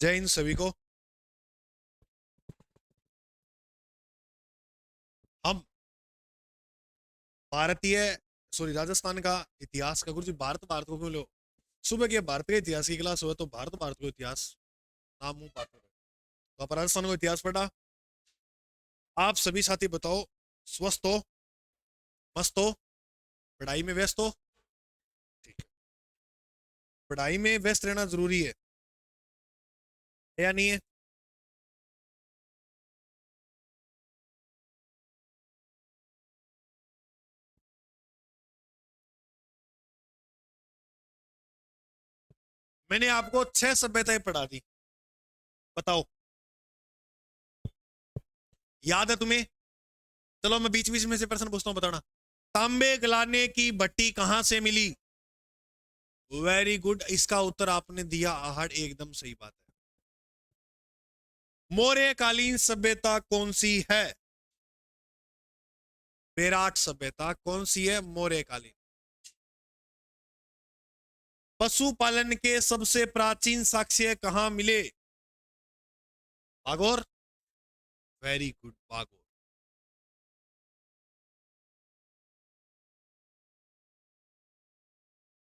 जय हिंद सभी को। हम भारतीय सॉरी राजस्थान का इतिहास का गुरु जी भारत भारत को क्यों लो। सुबह की भारत के इतिहास की क्लास हुआ तो भारत भारत को इतिहास नाम मुंह पाते रहे। तो आप राजस्थान को इतिहास पढ़ा। आप सभी साथी बताओ, स्वस्थ हो, मस्त हो, पढ़ाई में व्यस्त हो? ठीक है। पढ़ाई में व्यस्त रहना जरूरी है या नहीं है? मैंने आपको 6 सभ्यताएं पढ़ा दी, बताओ याद है तुम्हें? चलो मैं बीच बीच में से प्रश्न पूछता हूँ, बताना। तांबे गलाने की भट्टी कहां से मिली? वेरी गुड, इसका उत्तर आपने दिया आहड़, एकदम सही बात है। मौर्यकालीन सभ्यता कौन सी है? विराट सभ्यता कौन सी है? मौर्यकालीन। पशुपालन के सबसे प्राचीन साक्ष्य कहां मिले? बागोर। Very good, Bagor.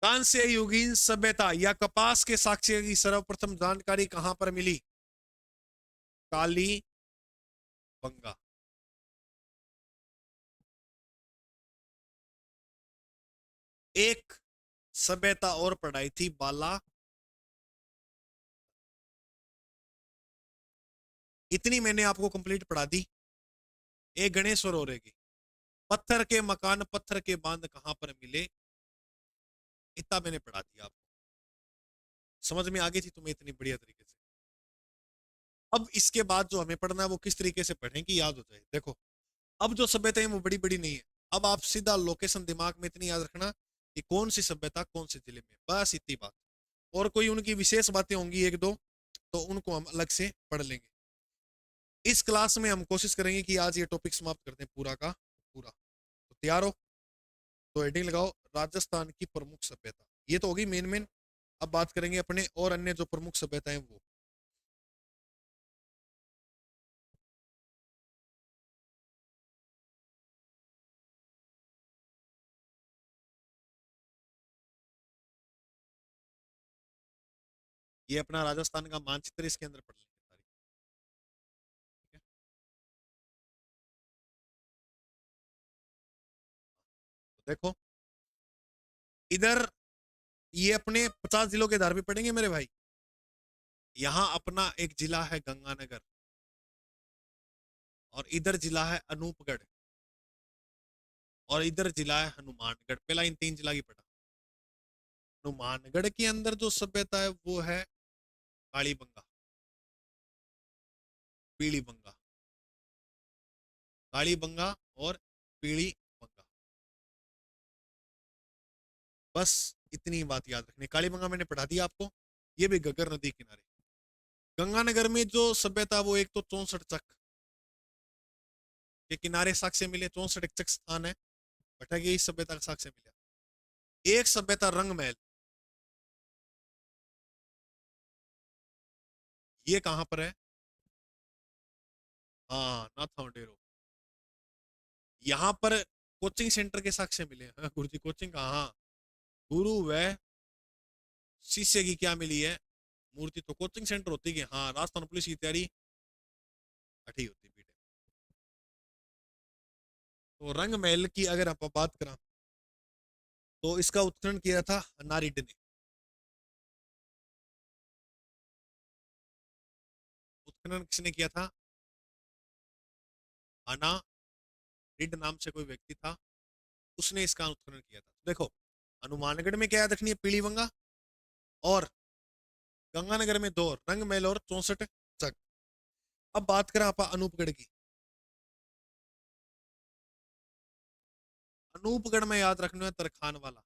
कांस्य युगीन सभ्यता या कपास के साक्ष्य की सर्वप्रथम जानकारी कहां पर मिली? काली बंगा। एक सभ्यता और पढ़ाई थी, बाला। इतनी मैंने आपको कंप्लीट पढ़ा दी। एक गणेश और रहेगी। पत्थर के मकान पत्थर के बांध कहां पर मिले? इतना मैंने पढ़ा दिया आपको। समझ में आ गई थी तुम्हें इतनी बढ़िया तरीके से। अब इसके बाद जो हमें पढ़ना है वो किस तरीके से पढ़ें कि याद हो जाए। देखो, अब जो सभ्यता है वो बड़ी बड़ी नहीं है। अब आप सीधा लोकेशन दिमाग में इतनी याद रखना कि कौन सी सभ्यता कौन से जिले में, बस इतनी बात। और कोई उनकी विशेष बातें होंगी एक दो, तो उनको हम अलग से पढ़ लेंगे। इस क्लास में हम कोशिश करेंगे कि आज ये टॉपिक समाप्त कर दें पूरा का पूरा। तो तैयार हो? तो हेडिंग लगाओ, राजस्थान की प्रमुख सभ्यता। ये तो होगी मेन मेन। अब बात करेंगे अपने और अन्य जो प्रमुख सभ्यताएं वो। ये अपना राजस्थान का मानचित्र, इसके अंदर पढ़ लेंगे सारी। ठीक है। तो देखो इधर, ये अपने 50 जिलों के आधार पे पढ़ेंगे मेरे भाई। यहाँ अपना एक जिला है गंगानगर, और इधर जिला है अनूपगढ़, और इधर जिला है हनुमानगढ़। पहला इन 3 जिला की पढ़ा। हनुमानगढ़ के अंदर जो सभ्यता है वो है कालीबंगा, पीली बंगा। कालीबंगा और पीली बंगा, बस इतनी बात याद रखनी। कालीबंगा मैंने पढ़ा दिया आपको। ये भी घग्गर नदी किनारे। गंगानगर में जो सभ्यता वो एक तो 64 चक के किनारे साक्ष्य मिले। 64 स्थान है, बटा के इस सभ्यता का साक्ष्य मिला। एक सभ्यता रंग महल, ये कहां पर है? हाँ, नाथाउन डेरो। यहाँ पर कोचिंग सेंटर के साक्ष्य मिले हैं। गुरु जी कोचिंग कहाँ? गुरु व शिष्य की क्या मिली है? मूर्ति। तो कोचिंग सेंटर होती है। हाँ, राजस्थान पुलिस की तैयारी अठी होती पीटे। तो रंग महल की अगर आप बात करें तो इसका उत्खनन किया था नारिड ने। उत्खनन किसने किया था? अनारिड नाम से कोई व्यक्ति था, उसने इसका उत्खनन किया था। देखो, हनुमानगढ़ में क्या याद रखनी है? पीलीबंगा। और गंगानगर में दो, रंग महल और 64 चक। अब बात करें आप अनूपगढ़ की। अनूपगढ़ में याद रखना है तरखान वाला।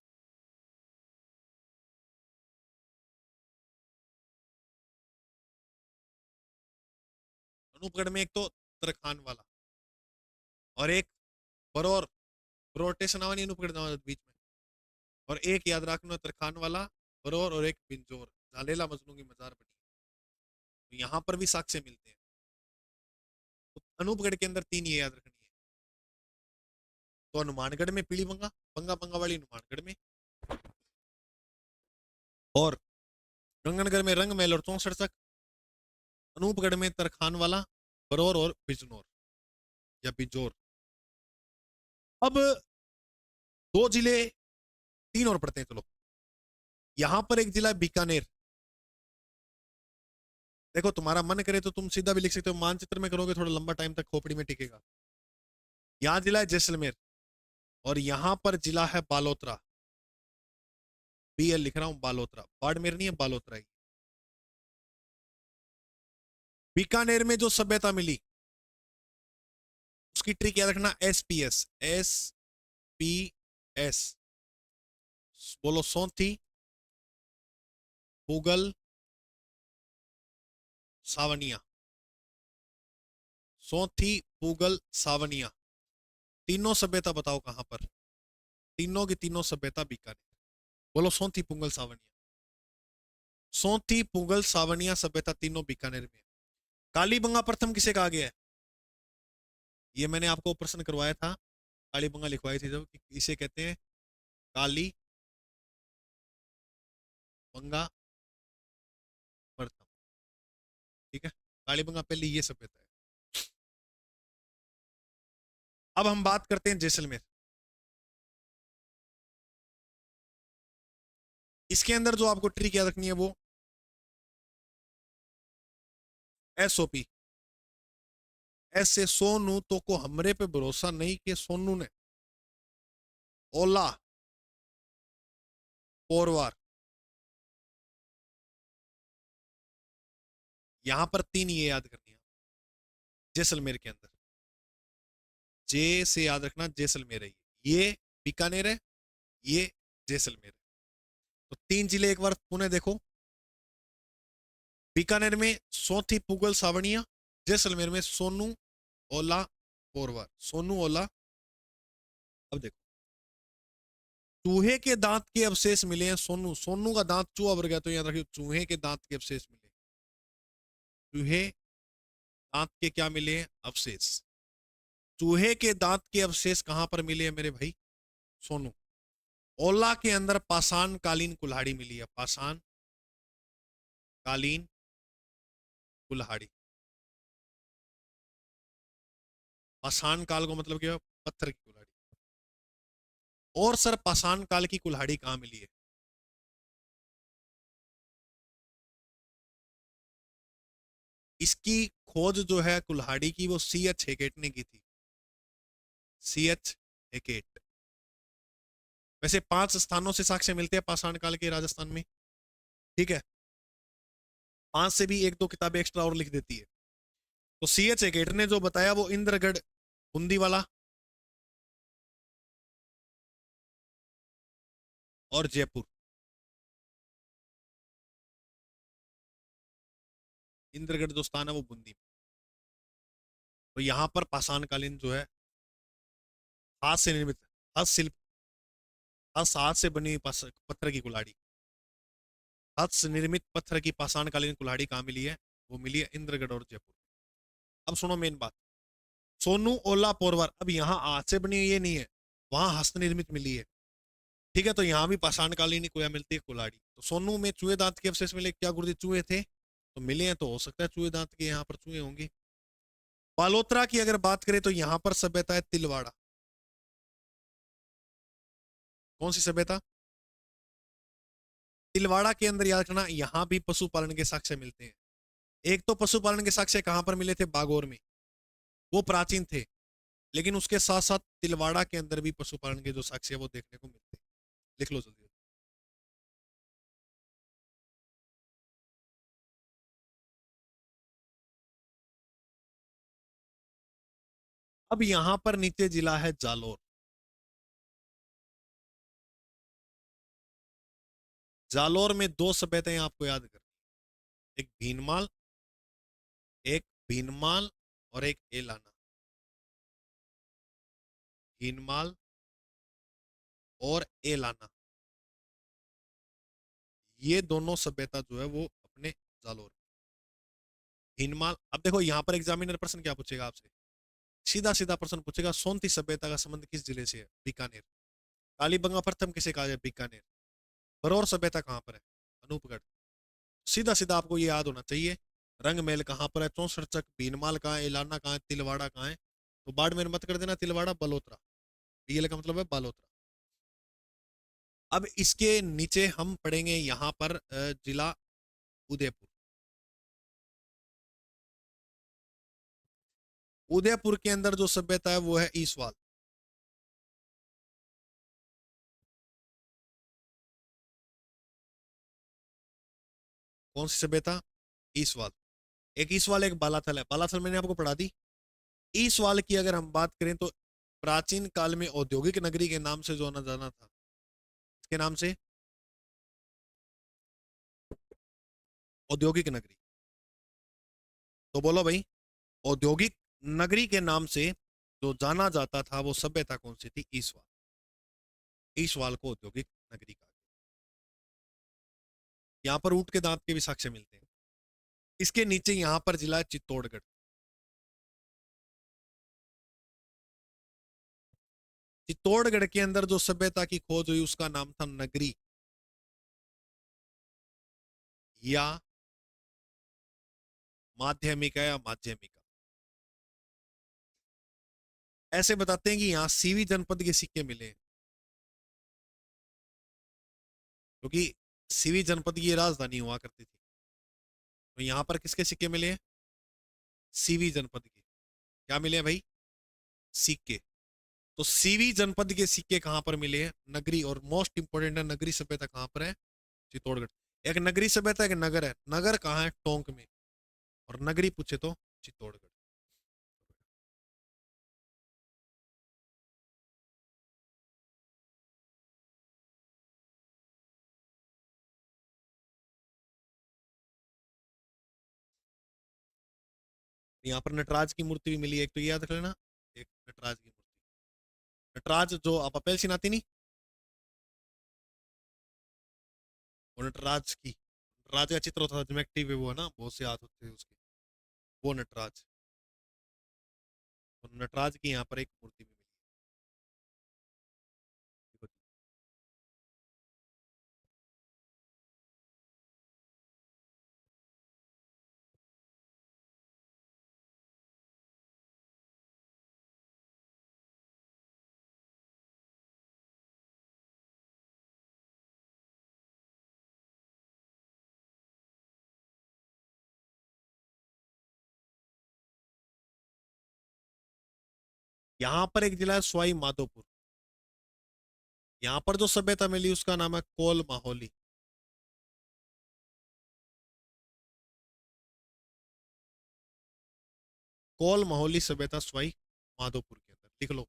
अनूपगढ़ में एक तो तरखान वाला, और एक बरौर। बरौर स्टेशन आवा नहीं, अनूपगढ़ जावा बीच में। और एक याद रखना तरखान वाला, बरौर, और एक बिंजोर, झालेला मजनू की मजार बनी। तो यहाँ पर भी साक्ष्य मिलते हैं। तो अनूपगढ़ के अंदर 3 ये याद रखनी है। तो हनुमानगढ़ में पीलीबंगा, बंगा बंगा वाली हनुमानगढ़ में, और रंगनगढ़ में रंग महल और 64 तक, अनूपगढ़ में तरखान वाला, बरौर और बिजनौर या बिजौर। अब 2 जिले, 3 और पढ़ते हैं चलो। यहां पर एक जिला है बीकानेर। देखो तुम्हारा मन करे तो तुम सीधा भी लिख सकते हो, मानचित्र में करोगे थोड़ा लंबा टाइम तक खोपड़ी में टिकेगा। यहाँ जिला है जैसलमेर, और यहां पर जिला है बालोतरा। BL लिख रहा हूं, बालोतरा, बाड़मेर नहीं है, बालोतरा ही। बीकानेर में जो सभ्यता मिली उसकी ट्रिक याद रखना, SPS, SPS। बोलो, सोंथी, पुगल, सावनिया। सोंथी, पुगल, सावनिया, तीनों सभ्यता बताओ कहां पर। तीनों की तीनों सभ्यता बीकानेर। बोलो, सोंथी, पुंगल, सावनिया। सोंथी, पुंगल, सावनिया सभ्यता तीनों बीकानेर में। कालीबंगा प्रथम किसे कहा गया है? ये मैंने आपको प्रश्न करवाया था, कालीबंगा लिखवाई थी जब, इसे कहते हैं काली बंगा प्रथम। ठीक है, कालीबंगा पहले ये सभ्यता है। अब हम बात करते हैं जैसलमेर। इसके अंदर जो आपको ट्रिक याद रखनी है वो SOP। ऐसे सोनू तो को हमरे पे भरोसा नहीं कि सोनू ने ओला पोरवार। यहां पर 3 ये याद करनी है जैसलमेर के अंदर। जे से याद रखना, जैसलमेर है ये, बीकानेर है ये, जैसलमेर है। तो 3 जिले एक बार पुनः देखो। बीकानेर में सोथी, पुगल, सावनिया। जैसलमेर में सोनू, ओला, पोरवार। सोनू, ओला। अब देखो, चूहे के दांत के अवशेष मिले हैं। सोनू, सोनू का दांत चूहा भर गया तो याद रखिए चूहे के दांत के अवशेष मिले। चूहे दांत के क्या मिले हैं? अवशेष। चूहे के दांत के अवशेष कहां पर मिले हैं मेरे भाई? सोनू। ओला के अंदर पाषाण कालीन कुल्हाड़ी मिली है, पाषाण कालीन कुल्हाड़ी। पाषाण काल को मतलब क्या? पत्थर की कुल्हाड़ी। और सर पाषाण काल की कुल्हाड़ी कहां मिली है? इसकी खोज जो है कुल्हाड़ी की वो CH हेकेट ने की थी। CH हेकेट। वैसे 5 स्थानों से साक्ष्य मिलते हैं पाषाण काल के राजस्थान में। ठीक है, 5 से भी 1-2 किताबें एक्स्ट्रा और लिख देती है। तो CH हेकेट ने जो बताया वो इंद्रगढ़ बूंदी वाला और जयपुर। इंद्रगढ़ जो स्थान है वो बूंदी में। तो यहां पर पाषाणकालीन जो है हाथ से निर्मित, हस्तशिल्प, हाथ से बनी पत्थर की कुल्हाड़ी, हाथ से निर्मित पत्थर की पाषाणकालीन कुल्हाड़ी कहां मिली है? वो मिली है इंद्रगढ़ और जयपुर। अब सुनो मेन बात, सोनू, ओला, पोरवार। अब यहाँ हाथ से बनी ये नहीं है, वहां हस्त निर्मित मिली है। ठीक है, तो यहाँ भी पाषाणकालीन कोया मिलती है कुल्हाड़ी। तो सोनू में चूहे दांत के अवशेष मिले, क्या गुरुजी चूहे थे? तो मिले हैं, तो हो सकता है चूहे दांत के यहाँ पर चूहे होंगे। बालोतरा की अगर बात करें तो यहाँ पर सभ्यता है तिलवाड़ा। कौन सी सभ्यता? तिलवाड़ा के अंदर याद रखना, यहाँ भी पशुपालन के साक्ष्य मिलते हैं। एक तो पशुपालन के साक्ष्य कहां पर मिले थे? बागौर में, वो प्राचीन थे। लेकिन उसके साथ साथ तिलवाड़ा के अंदर भी पशुपालन के जो साक्ष्य है वो देखने को मिलते हैं। लिख लो जल्दी। अब यहां पर नीचे जिला है जालोर। जालोर में 2 सभ्यताएं आपको याद करनी, एक भीनमाल, एक भीनमाल और एक एलाना। भीनमाल और एलाना, ये दोनों सभ्यता जो है वो अपने जालोर। भीनमाल। अब देखो यहाँ पर एग्जामिनर प्रश्न क्या पूछेगा आपसे, सीधा सीधा प्रश्न पूछेगा, सोनती सभ्यता का संबंध किस जिले से है? बीकानेर। कालीबंगा प्रथम किसे कहा जाए? बीकानेर। बरौर सभ्यता कहाँ पर है? अनूपगढ़। सीधा सीधा आपको ये याद होना चाहिए। रंगमहल कहाँ पर है? 64 भीनमाल कहाँ है? इलाना कहाँ है? तिलवाड़ा कहाँ है? तो बाड़मेर मत कर देना, तिलवाड़ा बलोत्रा। बीएल का मतलब है बालोतरा। अब इसके नीचे हम पढ़ेंगे यहाँ पर जिला उदयपुर। उदयपुर के अंदर जो सभ्यता है वो है ईसवाल। कौन सी सभ्यता? ईसवाल। एक ईसवाल एक बालाथल है, बालाथल मैंने आपको पढ़ा दी। ईसवाल की अगर हम बात करें तो प्राचीन काल में औद्योगिक नगरी के नाम से जो जाना था, इसके नाम से औद्योगिक नगरी। तो बोलो भाई, औद्योगिक नगरी के नाम से जो जाना जाता था वो सभ्यता कौन सी थी? ईसवाल। ईसवाल को औद्योगिक नगरी कहा। यहाँ पर ऊंट के दांत के भी साक्ष्य मिलते हैं। इसके नीचे यहाँ पर जिला है चित्तौड़गढ़। चित्तौड़गढ़ के अंदर जो सभ्यता की खोज हुई उसका नाम था नगरी या माध्यमिका या माध्यमिका। ऐसे बताते हैं कि यहाँ सीवी जनपद के सिक्के मिले हैं, क्योंकि सीवी जनपद की राजधानी हुआ करती थी। तो यहाँ पर किसके सिक्के मिले हैं? सीवी जनपद के। क्या मिले हैं भाई? सिक्के। तो सीवी जनपद के सिक्के कहां पर मिले हैं? नगरी। और मोस्ट इंपोर्टेंट है, नगरी सभ्यता कहां पर है? चित्तौड़गढ़। एक नगरी सभ्यता एक नगर है, नगर कहाँ है? टोंक में। और नगरी पूछे तो चित्तौड़गढ़। यहाँ पर नटराज की मूर्ति भी मिली है, एक तो ये याद रख लेना, एक नटराज की मूर्ति। नटराज जो आप अपेल सिनाती नहीं, वो नटराज की, नटराज का चित्र होता था ज्योमेट्री पे, वो है ना, बहुत से हाथ होते थे उसके, वो नटराज। तो नटराज की यहाँ पर एक मूर्ति भी मिली है। यहाँ पर एक जिला है सवाई माधोपुर। यहाँ पर जो सभ्यता मिली उसका नाम है कोल माहौली। कोल माहौली सभ्यता सवाई माधोपुर के अंदर, लिख लो।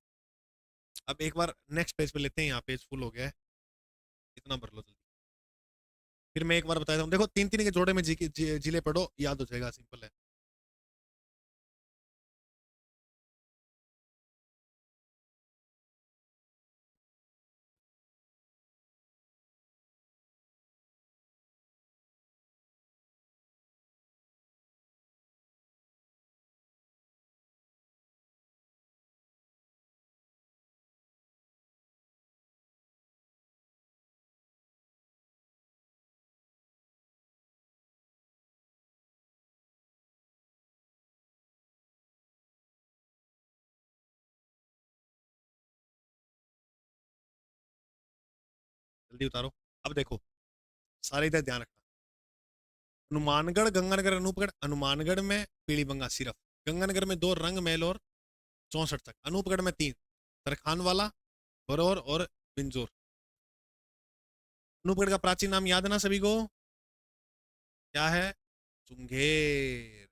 अब एक बार नेक्स्ट पेज पे लेते हैं, यहाँ पेज फुल हो गया है, इतना भर लो जल्दी। फिर मैं एक बार बताता हूँ, देखो तीन तीन के जोड़े में जिले पढ़ो, याद हो जाएगा, सिंपल है। जल्दी उतारो। अब देखो, सारे इधर ध्यान रखना। हनुमानगढ़, गंगानगर, अनूपगढ़। हनुमानगढ़ में पीलीबंगा सिर्फ, गंगानगर में दो, रंग महल और 64 तक। अनूपगढ़ में तीन, तरखान वाला, बरौर और बिंजोर। अनूपगढ़ का प्राचीन नाम याद है ना सभी को? क्या है? चुंगेर।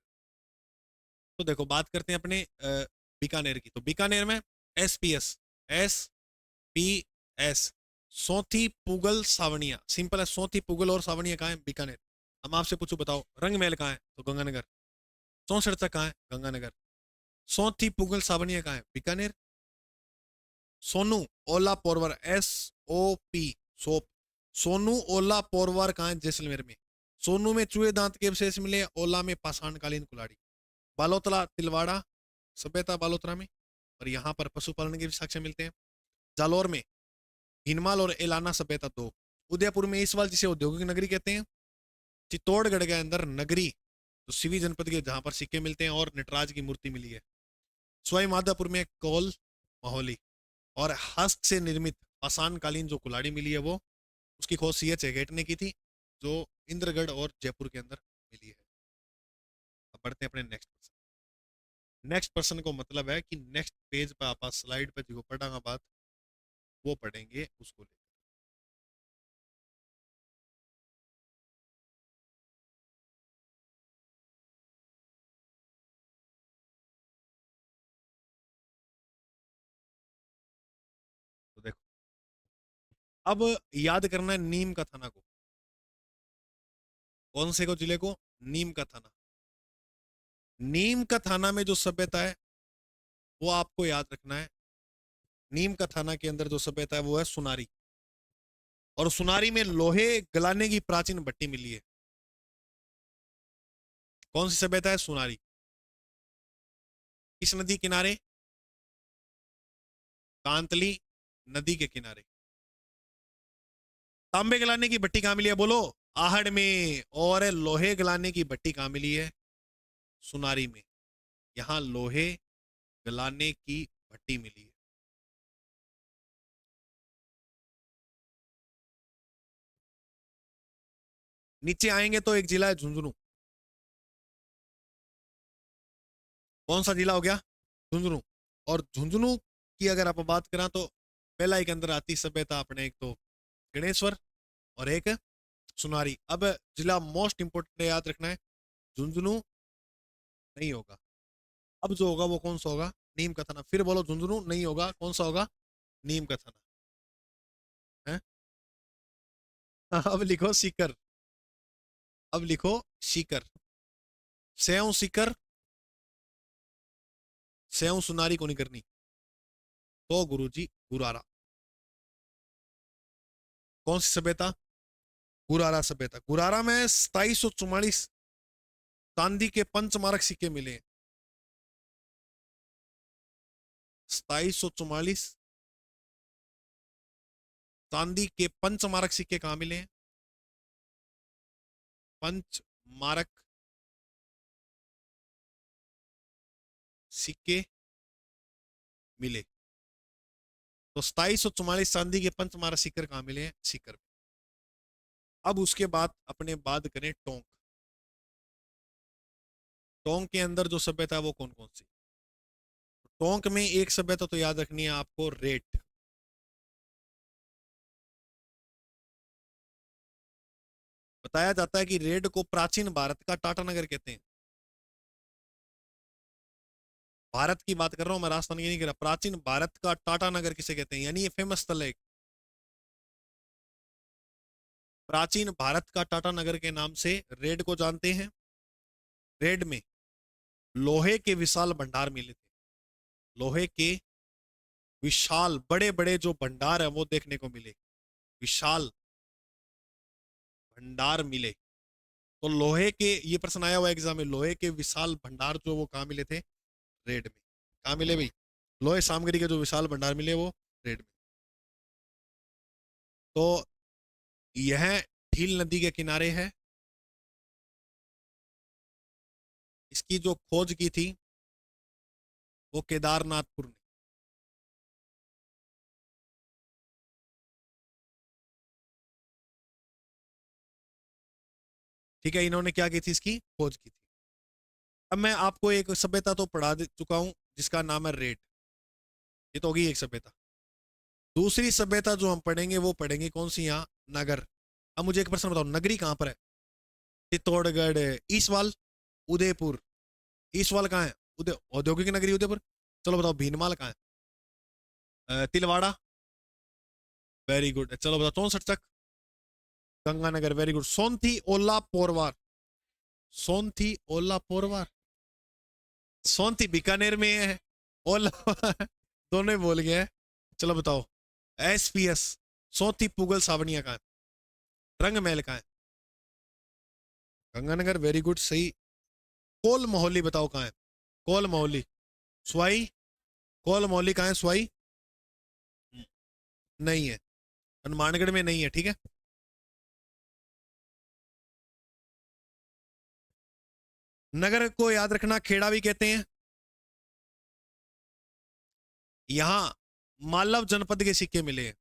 तो देखो बात करते हैं अपने बीकानेर की। तो बीकानेर में एसपीएस, एसपीएस, सौथी पुगल सावनिया। सिंपल है, सौथी पुगल और सावनिया कहाँ है? बीकानेर। हम आपसे पूछो, बताओ रंग महल कहाँ है? तो गंगानगर। 64 कहाँ है? गंगानगर। सौथी पुगल सावनिया कहाँ है? Bikaner. Sonu Ola Porwar, S O P, SOP, Sonu Ola Porwar कहाँ है? जैसलमेर में। सोनू में चूहे दांत के अवशेष मिले, ओला में पाषाणकालीन कुल्हाड़ी। बालोतरा तिलवाड़ा सभ्यता बालोतरा में, और यहाँ पर पशुपालन के भी साक्ष्य मिलते हैं। जालौर में हिनमाल और एलाना सभ्यता 2। उदयपुर में ईसवाल जिसे औद्योगिक नगरी कहते हैं। चित्तौड़गढ़ के अंदर नगरी तो सीवी जनपद के जहां पर सिक्के मिलते हैं और नटराज की मूर्ति मिली है। सवाई माधोपुर में कौल माहौली और हस्त से निर्मित पाषाणकालीन जो कुल्हाड़ी मिली है वो उसकी खोज CH हेगेट ने की थी, जो इंद्रगढ़ और जयपुर के अंदर मिली है। अब बढ़ते हैं अपने नेक्स्ट पर्सन। नेक्स्ट पर्सन को मतलब है कि नेक्स्ट पेज पे आप स्लाइड पे जो पढ़ांगा बात वो पढ़ेंगे उसको लेकर। तो देखो अब याद करना है नीम का थाना को। कौन से को जिले को? नीम का थाना। नीम का थाना में जो सभ्यता है वो आपको याद रखना है। नीम का थाना के अंदर जो सभ्यता है वो है सुनारी, और सुनारी में लोहे गलाने की प्राचीन भट्टी मिली है। कौन सी सभ्यता है? सुनारी। किस नदी किनारे? कांतली नदी के किनारे। तांबे गलाने की भट्टी कहां मिली है बोलो? आहड़ में। और लोहे गलाने की भट्टी कहां मिली है? सुनारी में। यहां लोहे गलाने की भट्टी मिली है। नीचे आएंगे तो एक जिला है झुंझुनू। कौन सा जिला हो गया? झुंझुनू। और झुंझुनू की अगर आप बात करें तो पहला एक अंदर आती सभ्यता अपने, एक तो गणेश्वर और एक सुनारी। अब जिला मोस्ट इंपोर्टेंट याद रखना है, झुंझुनू नहीं होगा। अब जो होगा वो कौन सा होगा? नीम का थाना। फिर बोलो, झुंझुनू नहीं होगा, कौन सा होगा? नीम का थाना है। अब लिखो सीकर। अब लिखो सीकर। सेव सीकर, सेव सुनारी को नहीं करनी। तो गुरुजी गुरारा। कौन सी सभ्यता? गुरारा सभ्यता। गुरारा में 2744 चांदी के पंचमारक सिक्के मिले। 2744 चांदी के पंचमारक सिक्के कहां मिले हैं? पंचमारक सिक्के मिले। तो 2744 चांदी के पंचमारक सिक्के कहां मिले हैं? सीकर में। अब उसके बाद अपने बात करें टोंक। टोंक के अंदर जो सभ्यता है वो कौन कौन सी? टोंक में एक सभ्यता तो याद रखनी है आपको, रेट। बताया जाता है कि रेड को प्राचीन भारत का टाटा नगर कहते हैं। भारत की बात कर रहा हूं मैं, राजस्थान की नहीं कर रहा। प्राचीन भारत का टाटा नगर किसे कहते हैं? यानी ये फेमस स्थल है। प्राचीन भारत का टाटा नगर के नाम से रेड को जानते हैं। रेड में लोहे के विशाल भंडार मिले थे। लोहे के विशाल बड़े बड़े जो भंडार है वो देखने को मिले। विशाल भंडार मिले। तो लोहे के, ये प्रश्न आया हुआ एग्जाम में, लोहे के विशाल भंडार जो वो कहां मिले थे? रेड में। कहां मिले भाई? लोहे सामग्री के जो विशाल भंडार मिले वो रेड में। तो यह ढील नदी के किनारे है। इसकी जो खोज की थी वो केदारनाथपुर ने। ठीक है, इन्होंने क्या की थी? इसकी खोज की थी। अब मैं आपको एक सभ्यता तो पढ़ा दे चुका हूं जिसका नाम है रेड। ये तो होगी एक सभ्यता। दूसरी सभ्यता जो हम पढ़ेंगे वो पढ़ेंगे कौन सी? यहाँ नगर। अब मुझे एक प्रश्न बताओ, नगरी कहां पर है? चित्तौड़गढ़, ईसवाल, उदयपुर। ईसवाल कहाँ है? उदय औद्योगिक नगरी उदयपुर। चलो बताओ, भीनमाल कहाँ है? तिलवाड़ा। Very good. चलो बताओ, 64 तक। गंगानगर। Very good. सोनथी, ओला, पोरवार। सोनथी, ओला, पोरवार। सोनथी बीकानेर में है। ओला दोनों ही बोल गए। चलो बताओ, SPS। सोनथी पुगल सावनिया कहाँ है? रंग महल कहाँ है? गंगानगर, वेरी गुड, सही। कोल मोहल्ली बताओ कहाँ है? कोल मोहल्ली, स्वाई, कोल मोहल्ली कहाँ है? स्वाई नहीं है, हनुमानगढ़ में नहीं है, ठीक है। नगर को याद रखना खेड़ा भी कहते हैं। यहां मालव जनपद के सिक्के मिले हैं।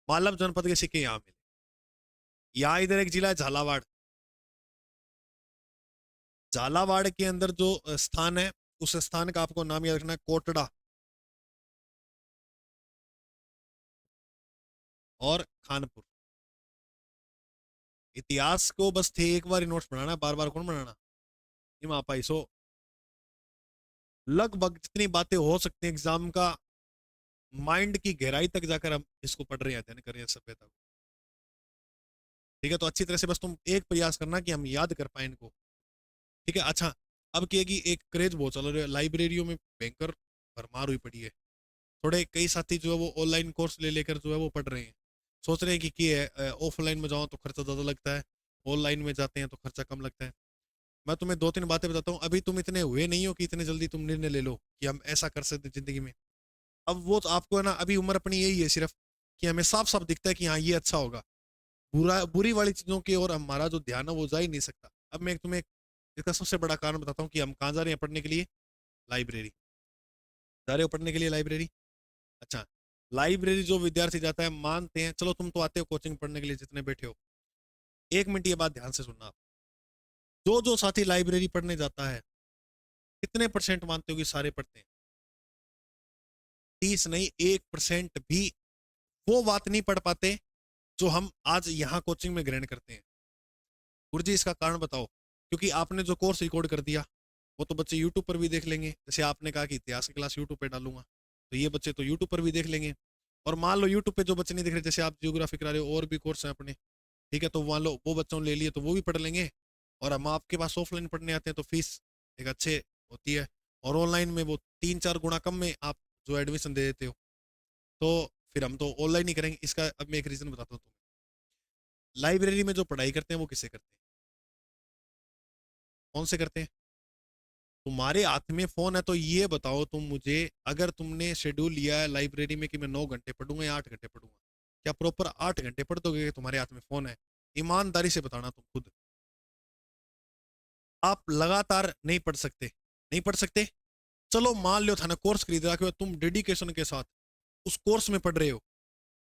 मालव जनपद के सिक्के यहां मिले। यहाँ इधर एक जिला है झालावाड़। झालावाड़ के अंदर जो स्थान है, उस स्थान का आपको नाम याद रखना है, कोटड़ा और खानपुर। इतिहास को बस थे एक बार नोट्स बनाना, बार बार कौन बनाना? इमा पाई सो लगभग जितनी बातें हो सकती हैं एग्जाम का माइंड की गहराई तक जाकर हम इसको पढ़ रहे हैं, अध्ययन कर रहे हैं सभ्यता को। ठीक है, तो अच्छी तरह से बस तुम एक प्रयास करना कि हम याद कर पाए इनको। ठीक है, अच्छा। अब क्या है कि एक क्रेज बहुत चल रहा है लाइब्रेरियों में, भयंकर भरमार हुई पड़ी है। थोड़े कई साथी जो है वो ऑनलाइन कोर्स ले लेकर जो है वो पढ़ रहे हैं। सोच रहे हैं कि है ऑफलाइन में जाओ तो खर्चा ज़्यादा लगता है, ऑनलाइन में जाते हैं तो खर्चा कम लगता है। मैं तुम्हें दो तीन बातें बताता हूँ, अभी तुम इतने हुए नहीं हो कि इतने जल्दी तुम निर्णय ले लो कि हम ऐसा कर सकते हैं जिंदगी में। अब वो तो आपको है ना, अभी उम्र अपनी यही है सिर्फ कि हमें साफ साफ दिखता है कि हाँ ये अच्छा होगा। बुरी वाली चीज़ों की ओर हमारा जो ध्यान है वो जा ही नहीं सकता। अब मैं तुम्हें इसका सबसे बड़ा कारण बताता हूँ कि हम कहाँ जा रहे हैं पढ़ने के लिए। लाइब्रेरी जा रहे हो पढ़ने के लिए, लाइब्रेरी। अच्छा, लाइब्रेरी जो विद्यार्थी जाता है, मानते हैं, चलो तुम तो आते हो कोचिंग पढ़ने के लिए जितने बैठे हो, एक मिनट ये बात ध्यान से सुनना आप। जो जो साथी लाइब्रेरी पढ़ने जाता है, कितने परसेंट मानते हो कि सारे पढ़ते हैं? 30 नहीं, 1% भी वो बात नहीं पढ़ पाते जो हम आज यहाँ कोचिंग में ग्रहण करते हैं। गुरुजी इसका कारण बताओ। क्योंकि आपने जो कोर्स रिकॉर्ड कर दिया वो तो बच्चे यूट्यूब पर भी देख लेंगे। जैसे आपने कहा कि इतिहास की क्लास यूट्यूब पे डालूंगा, तो ये बच्चे तो यूट्यूब पर भी देख लेंगे। और मान लो यूट्यूब पे जो बच्चे नहीं देख रहे, जैसे आप जियोग्राफी करा रहे हो और भी कोर्स हैं अपने, ठीक है, तो मान लो वो बच्चों ने ले लिए तो वो भी पढ़ लेंगे। और हम आपके पास ऑफलाइन पढ़ने आते हैं तो फीस एक अच्छे होती है, और ऑनलाइन में वो 3-4 गुना कम में आप जो एडमिशन दे देते हो। तो फिर हम तो ऑनलाइन ही करेंगे। इसका अब मैं एक रीजन बताता हूँ तुम्हें। लाइब्रेरी में जो पढ़ाई करते हैं वो किससे करते हैं? कौन से करते हैं? तुम्हारे हाथ में फोन है तो ये बताओ तुम मुझे, अगर तुमने शेड्यूल लिया है लाइब्रेरी में कि मैं 9 घंटे पढ़ूंगा या 8 घंटे पढ़ूंगा, क्या प्रॉपर 8 घंटे पढ़ दोगे कि तुम्हारे हाथ में फोन है? ईमानदारी से बताना तुम खुद। आप लगातार नहीं पढ़ सकते, नहीं पढ़ सकते। चलो मान लो थाने कोर्स खरीदा कि तुम डेडिकेशन के साथ उस कोर्स में पढ़ रहे हो,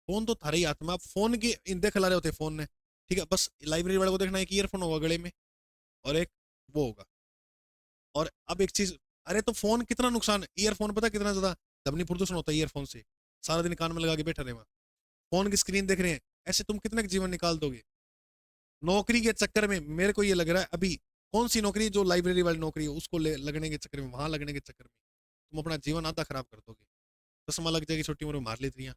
फोन तो थारे ही हाथ में, आप फोन की देख ला रहे होते फोन ने। ठीक है, बस लाइब्रेरी वाले को देखना है कि ईयरफोन होगा गले में और एक वो होगा। और अब एक चीज, अरे तो फोन कितना नुकसान, ईयरफोन पता कितना ज्यादा ध्वनि प्रदूषण होता है ईयरफोन से। सारा दिन कान में लगा के बैठे रहे वहां, फोन की स्क्रीन देख रहे हैं, ऐसे तुम कितने जीवन निकाल दोगे? नौकरी के चक्कर में मेरे को ये लग रहा है अभी, कौन सी नौकरी जो लाइब्रेरी वाली नौकरी है उसको लगने के चक्कर में, वहां लगने के चक्कर में तुम अपना जीवन आधा खराब कर दोगे। चश्मा लग जाएगी छोटी उम्र में, मार लेती हैं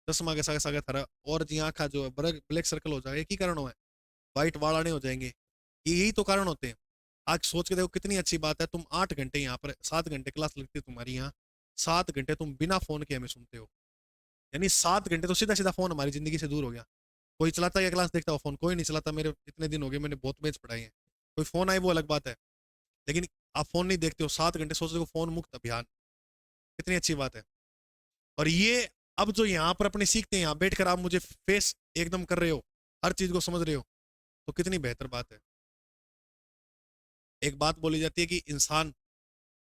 चश्मा के साथ साथ थारा और जी आंखा जो है ब्लैक सर्कल हो जाएगा। एक ही कारण है, व्हाइट वाल आने हो जाएंगे। यही तो कारण होते हैं। आज सोच के देखो कितनी अच्छी बात है, तुम 8 घंटे यहाँ पर, 7 घंटे क्लास लगती है तुम्हारी यहाँ, 7 घंटे तुम बिना फोन के हमें सुनते हो। यानी 7 घंटे तो सीधा सीधा फोन हमारी जिंदगी से दूर हो गया। कोई चलाता है क्लास देखता हो फोन? कोई नहीं चलाता। मेरे इतने दिन हो गए, मैंने बहुत मैच पढ़ाई है, कोई फोन आए वो अलग बात है, लेकिन आप फोन नहीं देखते हो 7 घंटे। सोच देखो फोन मुक्त अभियान, कितनी अच्छी बात है। और ये अब जो यहाँ पर अपने सीखते हैं, यहाँ बैठकर आप मुझे फेस एकदम कर रहे हो, हर चीज को समझ रहे हो, तो कितनी बेहतर बात है। एक बात बोली जाती है कि इंसान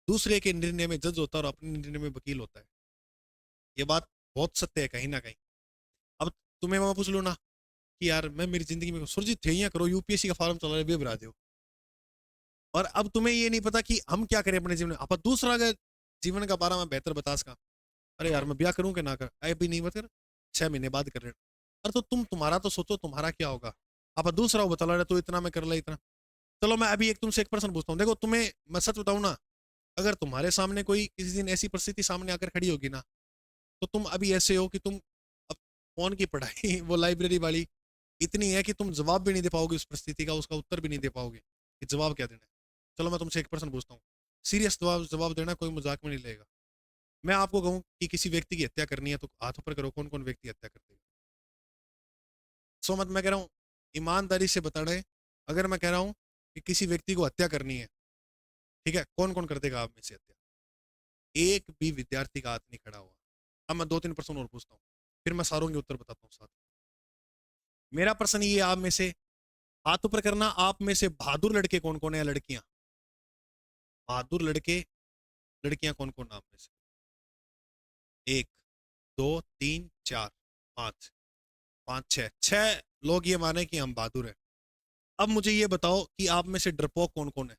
दूसरे के निर्णय में जज होता है और अपने निर्णय में वकील होता है। ये बात बहुत सत्य है कहीं ना कहीं। अब तुम्हें मैं पूछ लूँ ना कि यार मैं मेरी जिंदगी में सुरजीत थे करो, यूपीएससी का फॉर्म चला रहे वे भरा दो, और अब तुम्हें ये नहीं पता कि हम क्या करें अपने जीवन में। आप दूसरा अगर जीवन का बारे में बेहतर बता सका, अरे यार मैं ब्याह करूं कि ना कर, अभी नहीं बता, 6 महीने बाद कर रहे। अरे तो तुम्हारा तो सोचो तुम्हारा क्या होगा। आप दूसरा वो बता रहे तो इतना मैं कर ला इतना। चलो मैं अभी एक तुमसे एक प्रश्न पूछता हूँ, देखो तुम्हें मैं सच बताऊं ना, अगर तुम्हारे सामने कोई किसी दिन ऐसी परिस्थिति सामने आकर खड़ी होगी ना, तो तुम अभी ऐसे हो कि तुम अब फोन की पढ़ाई वो लाइब्रेरी वाली इतनी है कि तुम जवाब भी नहीं दे पाओगे उस परिस्थिति का, उसका उत्तर भी नहीं दे पाओगे कि जवाब क्या देना है। चलो मैं तुमसे एक प्रश्न पूछता हूँ, सीरियस जवाब जवाब देना, कोई मजाक में नहीं लेगा। मैं आपको कहूं कि किसी व्यक्ति की हत्या करनी है तो हाथ ऊपर करो, कौन कौन व्यक्ति हत्या करते हैं? सो मत, मैं कह रहा हूं ईमानदारी से बता रहे, अगर मैं कह रहा हूं कि किसी व्यक्ति को हत्या करनी है, ठीक है, कौन कौन कर देगा आप में से हत्या? एक भी विद्यार्थी का हाथ नहीं खड़ा हुआ। अब मैं 2-3 प्रश्न और पूछता हूँ, फिर मैं सारों के उत्तर बताता हूँ साथ। मेरा प्रश्न ये, आप में से हाथ ऊपर करना, आप में से बहादुर लड़के कौन कौन है, लड़कियां? बहादुर लड़के, लड़कियां कौन कौन आप में से? 1, 2, 3, 4, 5, 5, 6 लोग ये माने कि हम बहादुर हैं। अब मुझे ये बताओ कि आप में से डरपोक कौन कौन है?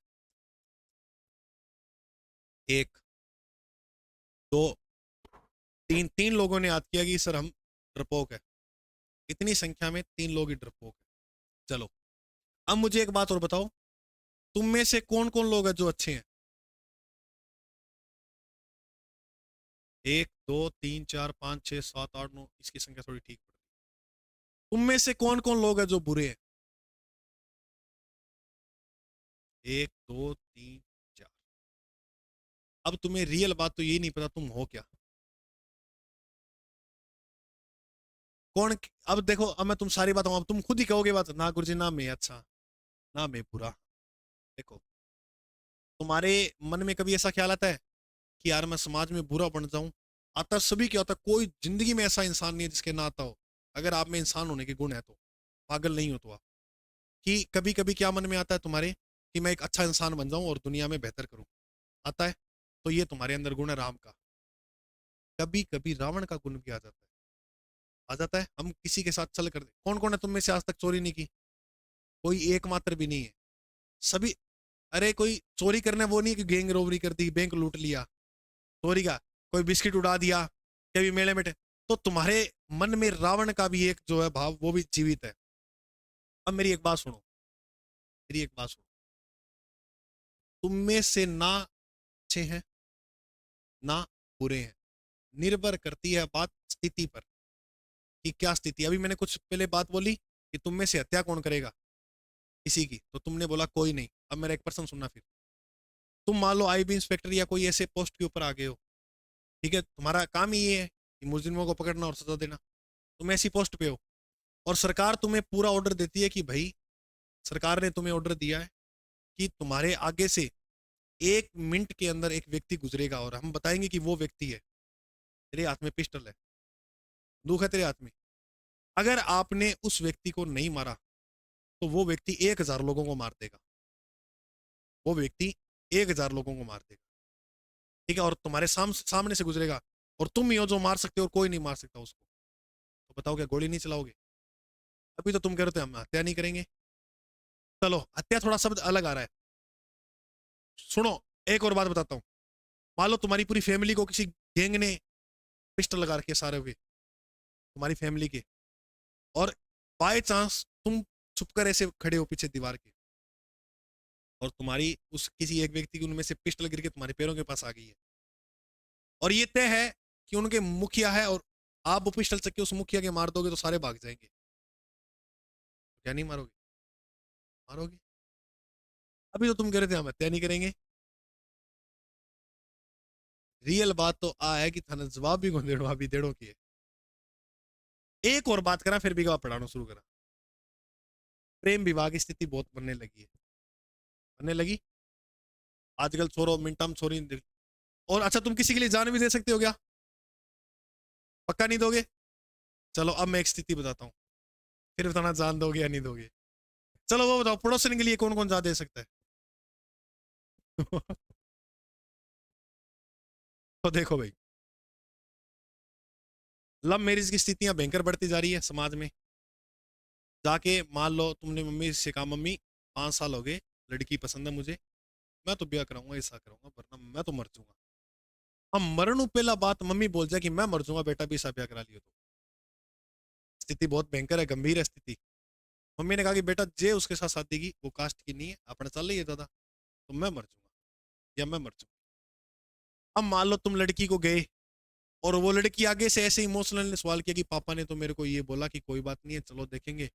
1, 2, 3, 3 लोगों ने याद किया कि सर हम डरपोक है। इतनी संख्या में 3 लोग ही डरपोक है। चलो, अब मुझे एक बात और बताओ, तुम में से कौन कौन लोग हैं जो अच्छे हैं? 1, 2, 3, 4, 5, 6, 7, 8, 9, इसकी संख्या थोड़ी ठीक पड़ती है। तुम में से कौन कौन लोग हैं जो बुरे हैं? 1, 2, 3, 4। अब तुम्हें रियल बात तो यही नहीं पता तुम हो क्या, कौन। अब देखो, अब मैं तुम सारी बात, अब तुम खुद ही कहोगे बात, ना गुरुजी ना मैं अच्छा, ना मैं बुरा। देखो, तुम्हारे मन में कभी ऐसा ख्याल आता है कि यार मैं समाज में बुरा बन जाऊं? आता सभी क्या होता है, कोई जिंदगी में ऐसा इंसान नहीं है जिसके ना आता हो। अगर आप में इंसान होने के गुण है तो पागल नहीं हो तो आप, कि कभी कभी क्या मन में आता है तुम्हारे कि मैं एक अच्छा इंसान बन जाऊं और दुनिया में बेहतर करूं, आता है? तो ये तुम्हारे अंदर गुण है राम का। कभी कभी रावण का गुण भी आ जाता है, आ जाता है। हम किसी के साथ चल कर, कौन कौन है तुम में से आज तक चोरी नहीं की? कोई एकमात्र भी नहीं है, सभी। अरे कोई चोरी करने वो नहीं कि गैंग रोबरी कर दी, बैंक लूट लिया, चोरी का, कोई बिस्किट उड़ा दिया कभी मेले में। तो तुम्हारे मन में रावण का भी एक जो है भाव, वो भी जीवित है। अब मेरी एक बात सुनो, मेरी एक बात सुनो, तुम में से ना अच्छे हैं ना बुरे हैं, निर्भर करती है बात स्थिति पर कि क्या स्थिति। अभी मैंने कुछ पहले बात बोली कि तुम में से हत्या कौन करेगा किसी की, तो तुमने बोला कोई नहीं। अब मेरा एक पर्सन सुनना, फिर तुम मान लो आईबी इंस्पेक्टर या कोई ऐसे पोस्ट के ऊपर आ गए हो, ठीक है, तुम्हारा काम ही ये है कि मुजरिमों को पकड़ना और सजा देना। तुम ऐसी पोस्ट पे हो और सरकार तुम्हें पूरा ऑर्डर देती है कि भाई, सरकार ने तुम्हें ऑर्डर दिया है कि तुम्हारे आगे से 1 मिनट के अंदर एक व्यक्ति गुजरेगा और हम बताएंगे कि वो व्यक्ति है, तेरे हाथ में पिस्टल है, बंदूक है तेरे हाथ में। अगर आपने उस व्यक्ति को नहीं मारा तो वो व्यक्ति 1,000 लोगों को मार देगा, वो व्यक्ति 1,000 लोगों को मार देगा, ठीक है, और तुम्हारे सामने से गुजरेगा और तुम ही हो जो मार सकते हो और कोई नहीं मार सकता उसको। तो बताओ क्या गोली नहीं चलाओगे? अभी तो तुम कह रहे थे हम हत्या नहीं करेंगे। चलो, हत्या थोड़ा शब्द अलग आ रहा है, सुनो। एक और बात बताता हूँ, मान लो तुम्हारी पूरी फैमिली को किसी गैंग ने पिस्टल लगा रखे सारे हुए, तुम्हारी फैमिली के, और बाय चांस तुम छुपकर ऐसे खड़े हो पीछे दीवार के, और तुम्हारी उस किसी एक व्यक्ति की उनमें से पिस्टल गिर के तुम्हारे पैरों के पास आ गई है, और ये तय है कि उनके मुखिया है, और आप वो पिस्टल चक्के उस मुखिया के मार दोगे तो सारे भाग जाएंगे, क्या नहीं मारोगे? मारोगे। अभी तो तुम कह रहे थे हम हत्या नहीं करेंगे। रियल बात तो आ है कि थाने जवाब भी कौन देड़ो, अभी देड़ो की है। एक और बात करा फिर भी पढ़ाना शुरू करा। प्रेम विवाह की स्थिति बहुत बनने लगी है, बनने लगी आजकल। छोरो मिनटम छोरी। और अच्छा, तुम किसी के लिए जान भी दे सकते हो क्या? पक्का नहीं दोगे? चलो, अब मैं एक स्थिति बताता हूँ, फिर बताना जान दोगे या नहीं दोगे। चलो वो बताओ, पड़ोसन के लिए कौन कौन जा दे सकता है? तो देखो भाई, लव मैरिज की स्थितियां भयंकर बढ़ती जा रही है समाज में। जाके मान लो तुमने मम्मी से कहा, मम्मी 5 साल हो गए, लड़की पसंद है मुझे, मैं तो ब्याह कराऊंगा, ऐसा कराऊंगा, वरना मैं तो मर जाऊंगा। हम मरणों पहला बात मम्मी बोल जाए कि मैं मर जाऊंगा, बेटा भी ऐसा ब्याह करा लियो, तो स्थिति बहुत भयंकर है, गंभीर है स्थिति। मम्मी ने कहा कि बेटा जे उसके साथ शादी की वो कास्ट की नहीं है, अपना चल रही है दादा, तो मैं मर जाऊंगा या मैं मर जाऊंगा। अब मान लो तुम लड़की को गए और वो लड़की आगे से ऐसे इमोशनल सवाल किया कि पापा ने तो मेरे को ये बोला कि कोई बात नहीं है, चलो देखेंगे,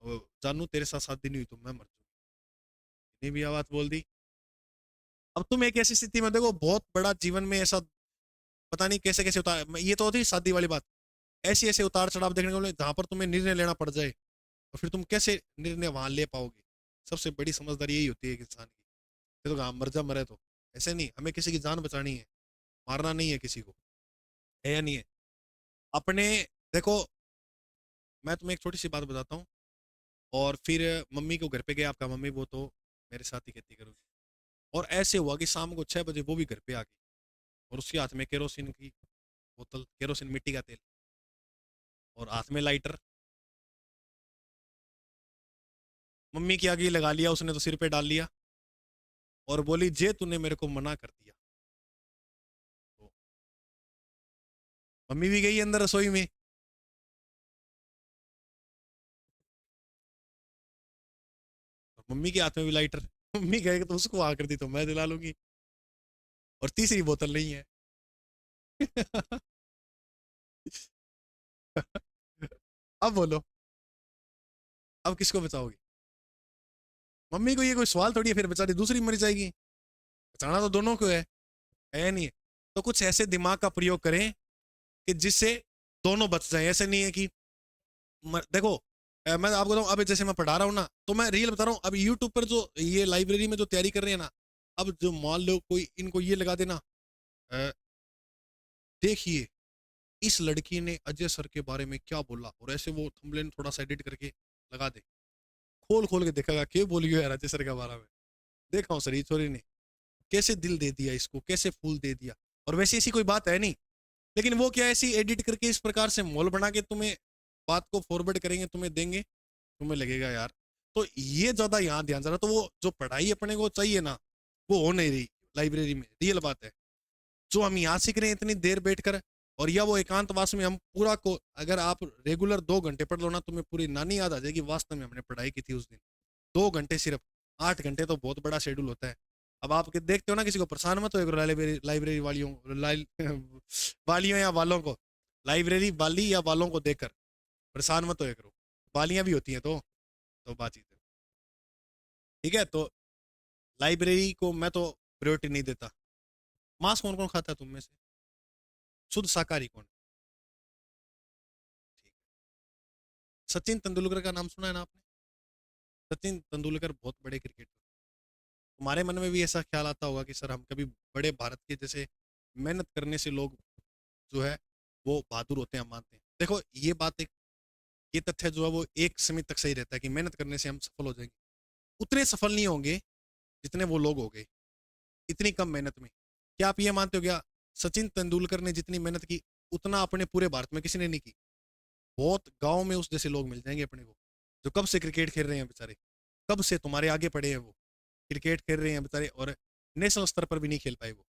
और जानू तेरे साथ शादी नहीं हुई तो मैं मर जाऊंगा, इतनी भी आवाज बोल दी। अब तुम एक ऐसी स्थिति में देखो, बहुत बड़ा जीवन में ऐसा पता नहीं कैसे कैसे उतार, ये तो होती शादी वाली बात, ऐसे ऐसे उतार चढ़ाव देखने को मिले जहां पर तुम्हें निर्णय लेना पड़ जाए, और फिर तुम कैसे निर्णय वहां ले पाओगे। सबसे बड़ी समझदारी यही होती है एक इंसान की। ये तो मर जा मरे तो, ऐसे नहीं, हमें किसी की जान बचानी है, मारना नहीं है किसी को, है या नहीं है। अपने, देखो मैं तुम्हें एक छोटी सी बात बताता हूँ, और फिर मम्मी को घर पे गया आपका, मम्मी वो तो मेरे साथ ही खेती करूँगी। और ऐसे हुआ कि शाम को 6 बजे वो भी घर पे आ गई, और उसके हाथ में केरोसिन की बोतल, केरोसिन मिट्टी का तेल, और हाथ में लाइटर। मम्मी की आगे लगा लिया उसने, तो सिर पे डाल लिया, और बोली जे तूने मेरे को मना कर दिया। तो मम्मी भी गई अंदर रसोई में, और मम्मी के हाथ में भी लाइटर। मम्मी कहेगी तो उसको आ कर दी तो मैं दिला लूंगी, और तीसरी बोतल नहीं है। अब बोलो, अब किसको बचाओगे। मम्मी को ये कोई सवाल थोड़ी है, फिर बेचारी दूसरी मर जाएगी, बचाना तो दोनों को है नहीं है। तो कुछ ऐसे दिमाग का प्रयोग करें कि जिससे दोनों बच जाए। ऐसे नहीं है कि देखो, मैं आपको बताऊं, अब जैसे मैं पढ़ा रहा हूँ ना, तो मैं रियल बता रहा हूँ, अब यूट्यूब पर जो ये लाइब्रेरी में जो तैयारी कर रहे हैं ना, अब जो मान लो कोई इनको ये लगा देना, अ, देखिए इस लड़की ने अजय सर के बारे में क्या बोला, और ऐसे वो थंबनेल थोड़ा सा एडिट करके लगा दे, खोल खोल के देखेगा क्या बोलियो यार अजय सर के बारे में। देखा हूँ सर ये छोरी ने कैसे दिल दे दिया इसको, कैसे फूल दे दिया, और वैसे ऐसी कोई बात है नहीं, लेकिन वो क्या ऐसी एडिट करके इस प्रकार से मोल बना के तुम्हें बात को फॉरवर्ड करेंगे, तुम्हें देंगे, तुम्हें लगेगा यार। तो ये ज्यादा यहाँ ध्यान जा रहा, तो वो जो पढ़ाई अपने को चाहिए ना, वो हो नहीं रही लाइब्रेरी में, रियल बात है। जो हम यहाँ सीख रहे हैं इतनी देर बैठ कर, और या वो एकांतवास में हम पूरा को, अगर आप रेगुलर 2 घंटे पढ़ लो ना, तुम्हें पूरी नानी याद आ जाएगी वास्तव में हमने पढ़ाई की थी उस दिन। 2 घंटे सिर्फ, 8 घंटे तो बहुत बड़ा शेड्यूल होता है। अब आप देखते हो ना, किसी को परेशान मत हो, लाइब्रेरी लाइब्रेरी वालियों या वालों को, लाइब्रेरी वाली या वालों को देखकर परेशान मत हो करो, वालियां भी होती हैं तो बातचीत है। ठीक है, तो लाइब्रेरी को मैं तो प्रायोरिटी नहीं देता। मांस कौन कौन खाता है तुम में से, शुद्ध शाकाहारी कौन है? ठीक। सचिन तेंदुलकर का नाम सुना है ना आपने? सचिन तेंदुलकर बहुत बड़े क्रिकेटर। तुम्हारे मन में भी ऐसा ख्याल आता होगा कि सर हम कभी बड़े भारत के जैसे मेहनत करने से लोग जो है वो बहादुर होते हैं, हम मानते हैं। देखो ये बात एक, ये तथ्य जो है वो एक सीमित तक सही रहता है कि मेहनत करने से हम सफल हो जाएंगे। उतने सफल नहीं होंगे जितने वो लोग हो गए इतनी कम मेहनत में। क्या आप ये मानते हो क्या सचिन तेंदुलकर ने जितनी मेहनत की उतना अपने पूरे भारत में किसी ने नहीं की? बहुत गांव में उस जैसे लोग मिल जाएंगे अपने को, जो कब से क्रिकेट खेल रहे हैं बेचारे, कब से तुम्हारे आगे पड़े हैं वो, क्रिकेट खेल रहे हैं बेचारे, और नेशनल स्तर पर भी नहीं खेल पाए वो।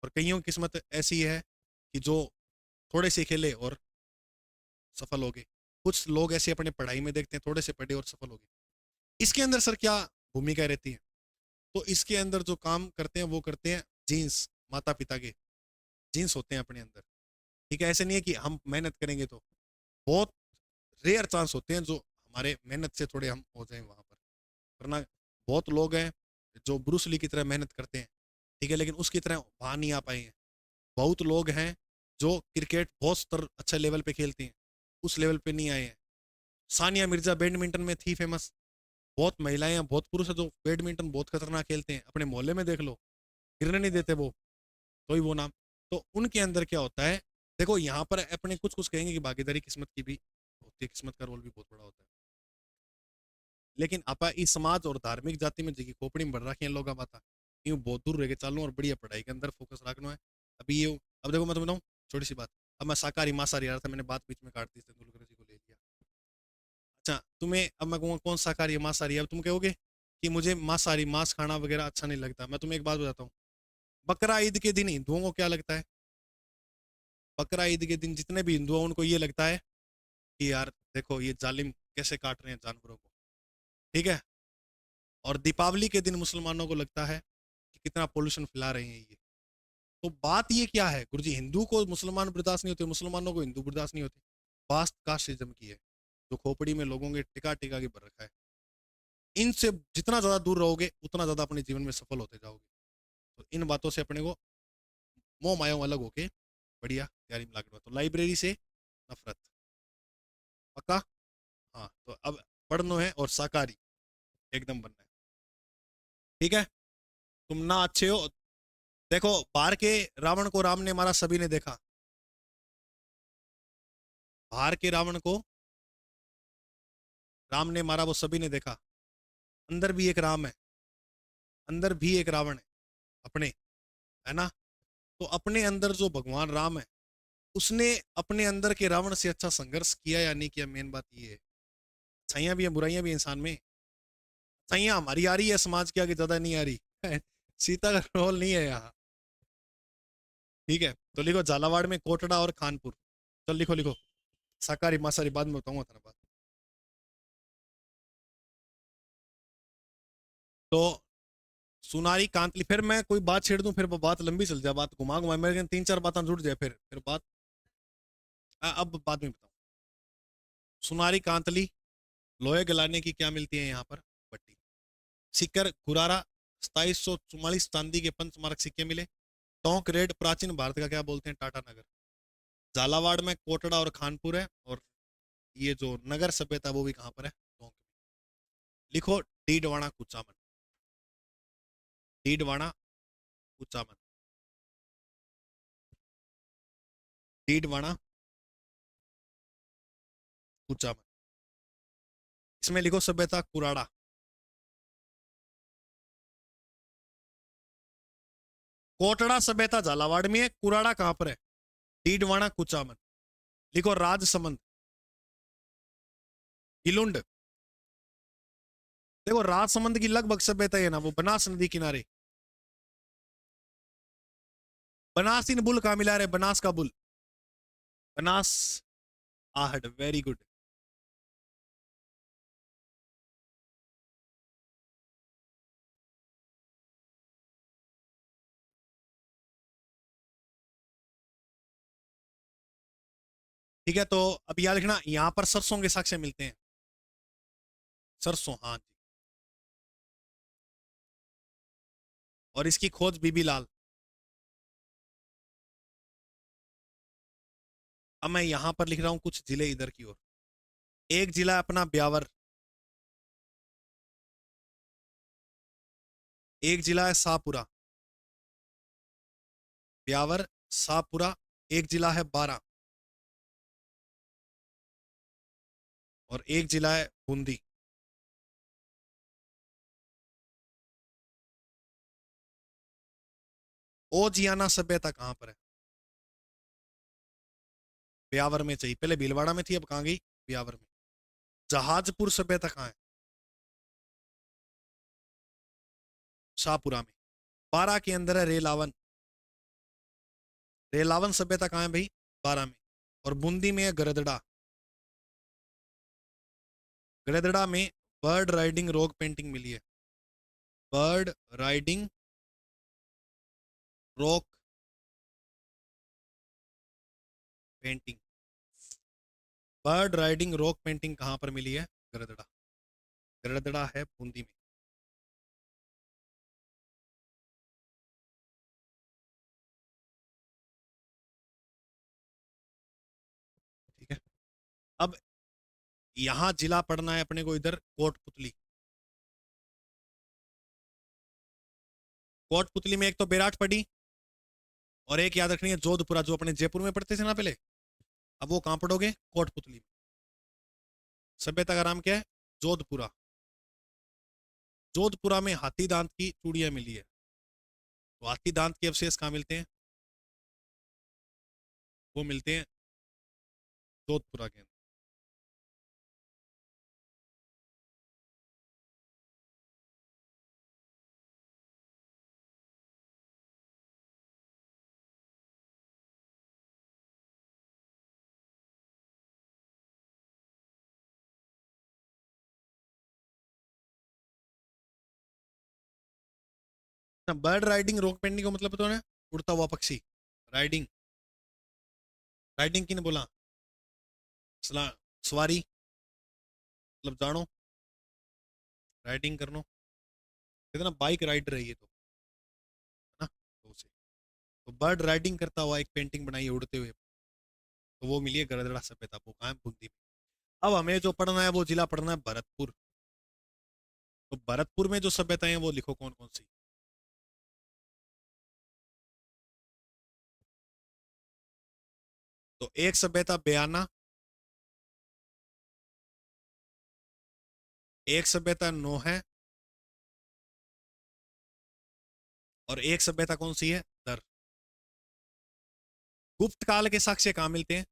और कईयों की किस्मत ऐसी है कि जो थोड़े से खेले और सफल हो गए। कुछ लोग ऐसे अपने पढ़ाई में देखते हैं थोड़े से पढ़े और सफल हो गए। इसके अंदर सर क्या भूमिका रहती है? तो इसके अंदर जो काम करते हैं वो करते हैं जीन्स, माता पिता के जीन्स होते हैं अपने अंदर। ठीक है, ऐसे नहीं है कि हम मेहनत करेंगे तो, बहुत रेयर चांस होते हैं जो हमारे मेहनत से थोड़े हम हो जाएं वहां पर, वरना बहुत लोग हैं जो ब्रूस ली की तरह मेहनत करते हैं, ठीक है, लेकिन उसकी तरह वहां नहीं आ पाए हैं। बहुत लोग हैं जो क्रिकेट बहुत स्तर अच्छे लेवल पे खेलते हैं, उस लेवल पे नहीं आए हैं। सानिया मिर्जा बैडमिंटन में थी फेमस, बहुत महिलाएं हैं बहुत पुरुष हैं जो बैडमिंटन बहुत खतरनाक खेलते हैं, अपने मोहल्ले में देख लो, गिरने नहीं देते वो, तो ही वो नाम। तो उनके अंदर क्या होता है, देखो यहाँ पर अपने कुछ कुछ कहेंगे कि भागीदारी किस्मत की भी होती है, किस्मत का रोल भी बहुत बड़ा होता है, लेकिन आपा इस समाज और धार्मिक जाति में जगह खोपड़ी में बढ़ रखी है लोग, बात यूँ बहुत दूर रह के चालू और बढ़िया पढ़ाई के अंदर फोकस रखना है। अभी ये, अब देखो मैं तुम्हें बताऊँ छोटी सी बात, अब मैं शाकाहारी मांसाहारी आ रहा था, मैंने बात बीच में काट दी, तेंदुलकर जी को ले लिया। अच्छा तुम्हें, अब मैं कहूँगा कौन शाकाहारी है मांसाहारी है, अब तुम कहोगे कि मुझे मांसाहारी मांस खाना वगैरह अच्छा नहीं लगता। मैं तुम्हें एक बात बताता हूँ, बकरा ईद के दिन हिंदुओं को क्या लगता है? बकरा ईद के दिन जितने भी हिंदू हैं उनको ये लगता है कि यार देखो ये जालिम कैसे काट रहे हैं जानवरों को, ठीक है। और दीपावली के दिन मुसलमानों को लगता है कि कितना पोल्यूशन फैला रहे हैं ये। तो बात ये क्या है गुरुजी, हिंदू को मुसलमान बर्दाश्त नहीं होते, मुसलमानों को हिंदू बर्दाश्त नहीं होते, बात कास्टिज्म की है जो खोपड़ी में लोगों के टिका टिका के भर रखा है। इनसे जितना ज्यादा दूर रहोगे उतना ज्यादा अपने जीवन में सफल होते जाओगे। तो इन बातों से अपने को मोह माया अलग होके बढ़िया, तैयारी में लागू। तो लाइब्रेरी से नफरत, पक्का। हाँ, तो अब पढ़नो है और शाकाहारी एकदम बनना है। ठीक है, तुम ना अच्छे हो। देखो, बाहर के रावण को राम ने मारा, सभी ने देखा। बाहर के रावण को राम ने मारा, वो सभी ने देखा। अंदर भी एक राम है, अंदर भी एक रावण है अपने, है ना। तो अपने अंदर जो भगवान राम है, उसने अपने अंदर के रावण से अच्छा संघर्ष किया या नहीं किया, मेन बात ये है। अच्छाइयां भी हैं, बुराइयां भी हैं इंसान में। अच्छाइयां हमारी आ रही है, समाज के आगे ज्यादा नहीं आ रही। सीता का रोल नहीं है यहाँ। ठीक है, तो लिखो झालावाड़ में कोटड़ा और खानपुर। चल लिखो लिखो। शाकाहारी मांसाहारी बाद में बताऊंगा तेरा बात। तो सुनारी कांतली, फिर मैं कोई बात छेड़ दूं, फिर वो बात लंबी चल जाए, बात घुमा घुमा मेरे 3 4 बातें जुड़ जाए, फिर बात अब बाद में बताऊं। सुनारी कांतली, लोहे गलाने की क्या मिलती है यहाँ पर, पट्टी। सिक्कर गुरारा, 2744 चांदी के पंचमार्क सिक्के मिले। टोंक रेड, प्राचीन भारत का क्या बोलते हैं, टाटा नगर। झालावाड़ में कोटड़ा और खानपुर है, और ये जो नगर सभ्यता वो भी कहाँ पर है, टोंक में। लिखो डीडवाना कुचामन, डीडवाना कुचामन, डीडवाना कुचामन। इसमें लिखो सभ्यता कुराड़ा। कोटड़ा सभ्यता झालावाड़ में है, कुराड़ा कहां पर है, डीडवाना कुचामन। लिखो राजसमंद, हिलुंड। देखो राजसमंद की लगभग सभ्यता है ना, वो बनास नदी किनारे। बनासीन बुल कहाँ मिला रहे, बनास का बुल, बनास आहट, वेरी गुड। ठीक है, तो अब याद रखना, यहाँ पर सरसों के साक्ष्य मिलते हैं। सरसों, हाँ जी। और इसकी खोज बीबी लाल। अब मैं यहां पर लिख रहा हूं कुछ जिले इधर की ओर। एक जिला अपना ब्यावर, एक जिला है शाहपुरा, ब्यावर, शाहपुरा। एक जिला है बारा, और एक जिला है बूंदी। ओजियाना सभ्यता कहां पर है, ब्यावर में चाहिए, पहले भीलवाड़ा में थी, अब कहां गई, ब्यावर में। जहाजपुर सभ्यता कहां है, शाहपुरा में। बारा के अंदर है रेलावन, रेलावन सभ्यता कहां है भाई, बारा में। और बूंदी में है गरदड़ा, गरदड़ा में बर्ड राइडिंग रॉक पेंटिंग मिली है, bird riding rock painting. Bird riding rock painting कहां पर मिली है, गरदड़ा, गरदड़ा है बूंदी में। ठीक है, अब यहां जिला पढ़ना है अपने को इधर, कोटपुतली। कोटपुतली में एक तो बेराट पड़ी, और एक याद रखनी है जोधपुरा, जो अपने जयपुर में पढ़ते थे ना पहले, अब वो कहां पढ़ोगे, कोटपुतली में। सभ्यता का नाम क्या है, जोधपुरा। जोधपुरा में हाथी दांत की चूड़ियां मिली है। तो हाथी दांत के अवशेष कहाँ मिलते हैं, वो मिलते हैं जोधपुरा के अंदर। बर्ड राइडिंग रॉक पेंटिंग का मतलब तो है उड़ता हुआ पक्षी, राइडिंग। राइडिंग किने बोला, सवारी, मतलब जानो, राइडिंग करनो। कितना बाइक राइडर है ये तो, है ना, तो उसे तो बर्ड राइडिंग करता हुआ एक पेंटिंग बनाई है उड़ते हुए, तो वो मिली है गरदड़ा सभ्यता, वो कहाँ है? बूंदी में। अब हमें जो पढ़ना है वो जिला पढ़ना है भरतपुर। तो भरतपुर में जो सभ्यताएं हैं वो लिखो कौन कौन सी। तो एक सभ्यता बयाना, एक सभ्यता नोह, और एक सभ्यता कौन सी है? दर। गुप्त काल के साक्ष्य कहाँ मिलते हैं?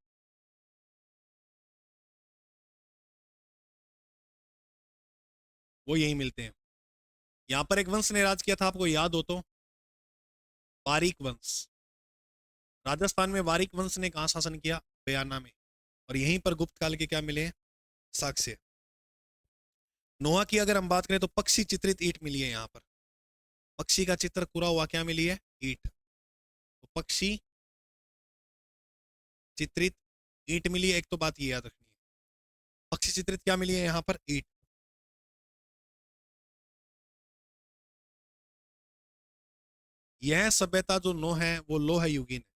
वो यही मिलते हैं। यहां पर एक वंश ने राज किया था, आपको याद हो तो, वारिक वंश। राजस्थान में वारिक वंश ने कहा शासन किया? बयाना में। और यहीं पर गुप्त काल के क्या मिले हैं? साक्ष्य। नोआ की अगर हम बात करें तो पक्षी चित्रित ईंट मिली है यहाँ पर। पक्षी का चित्र पूरा हुआ क्या मिली है? ईंट। तो पक्षी चित्रित ईंट मिली है, एक तो बात ये याद रखनी है। पक्षी चित्रित क्या मिली है यहाँ पर? ईंट। यह सभ्यता जो नो है वो लोह युगीन है।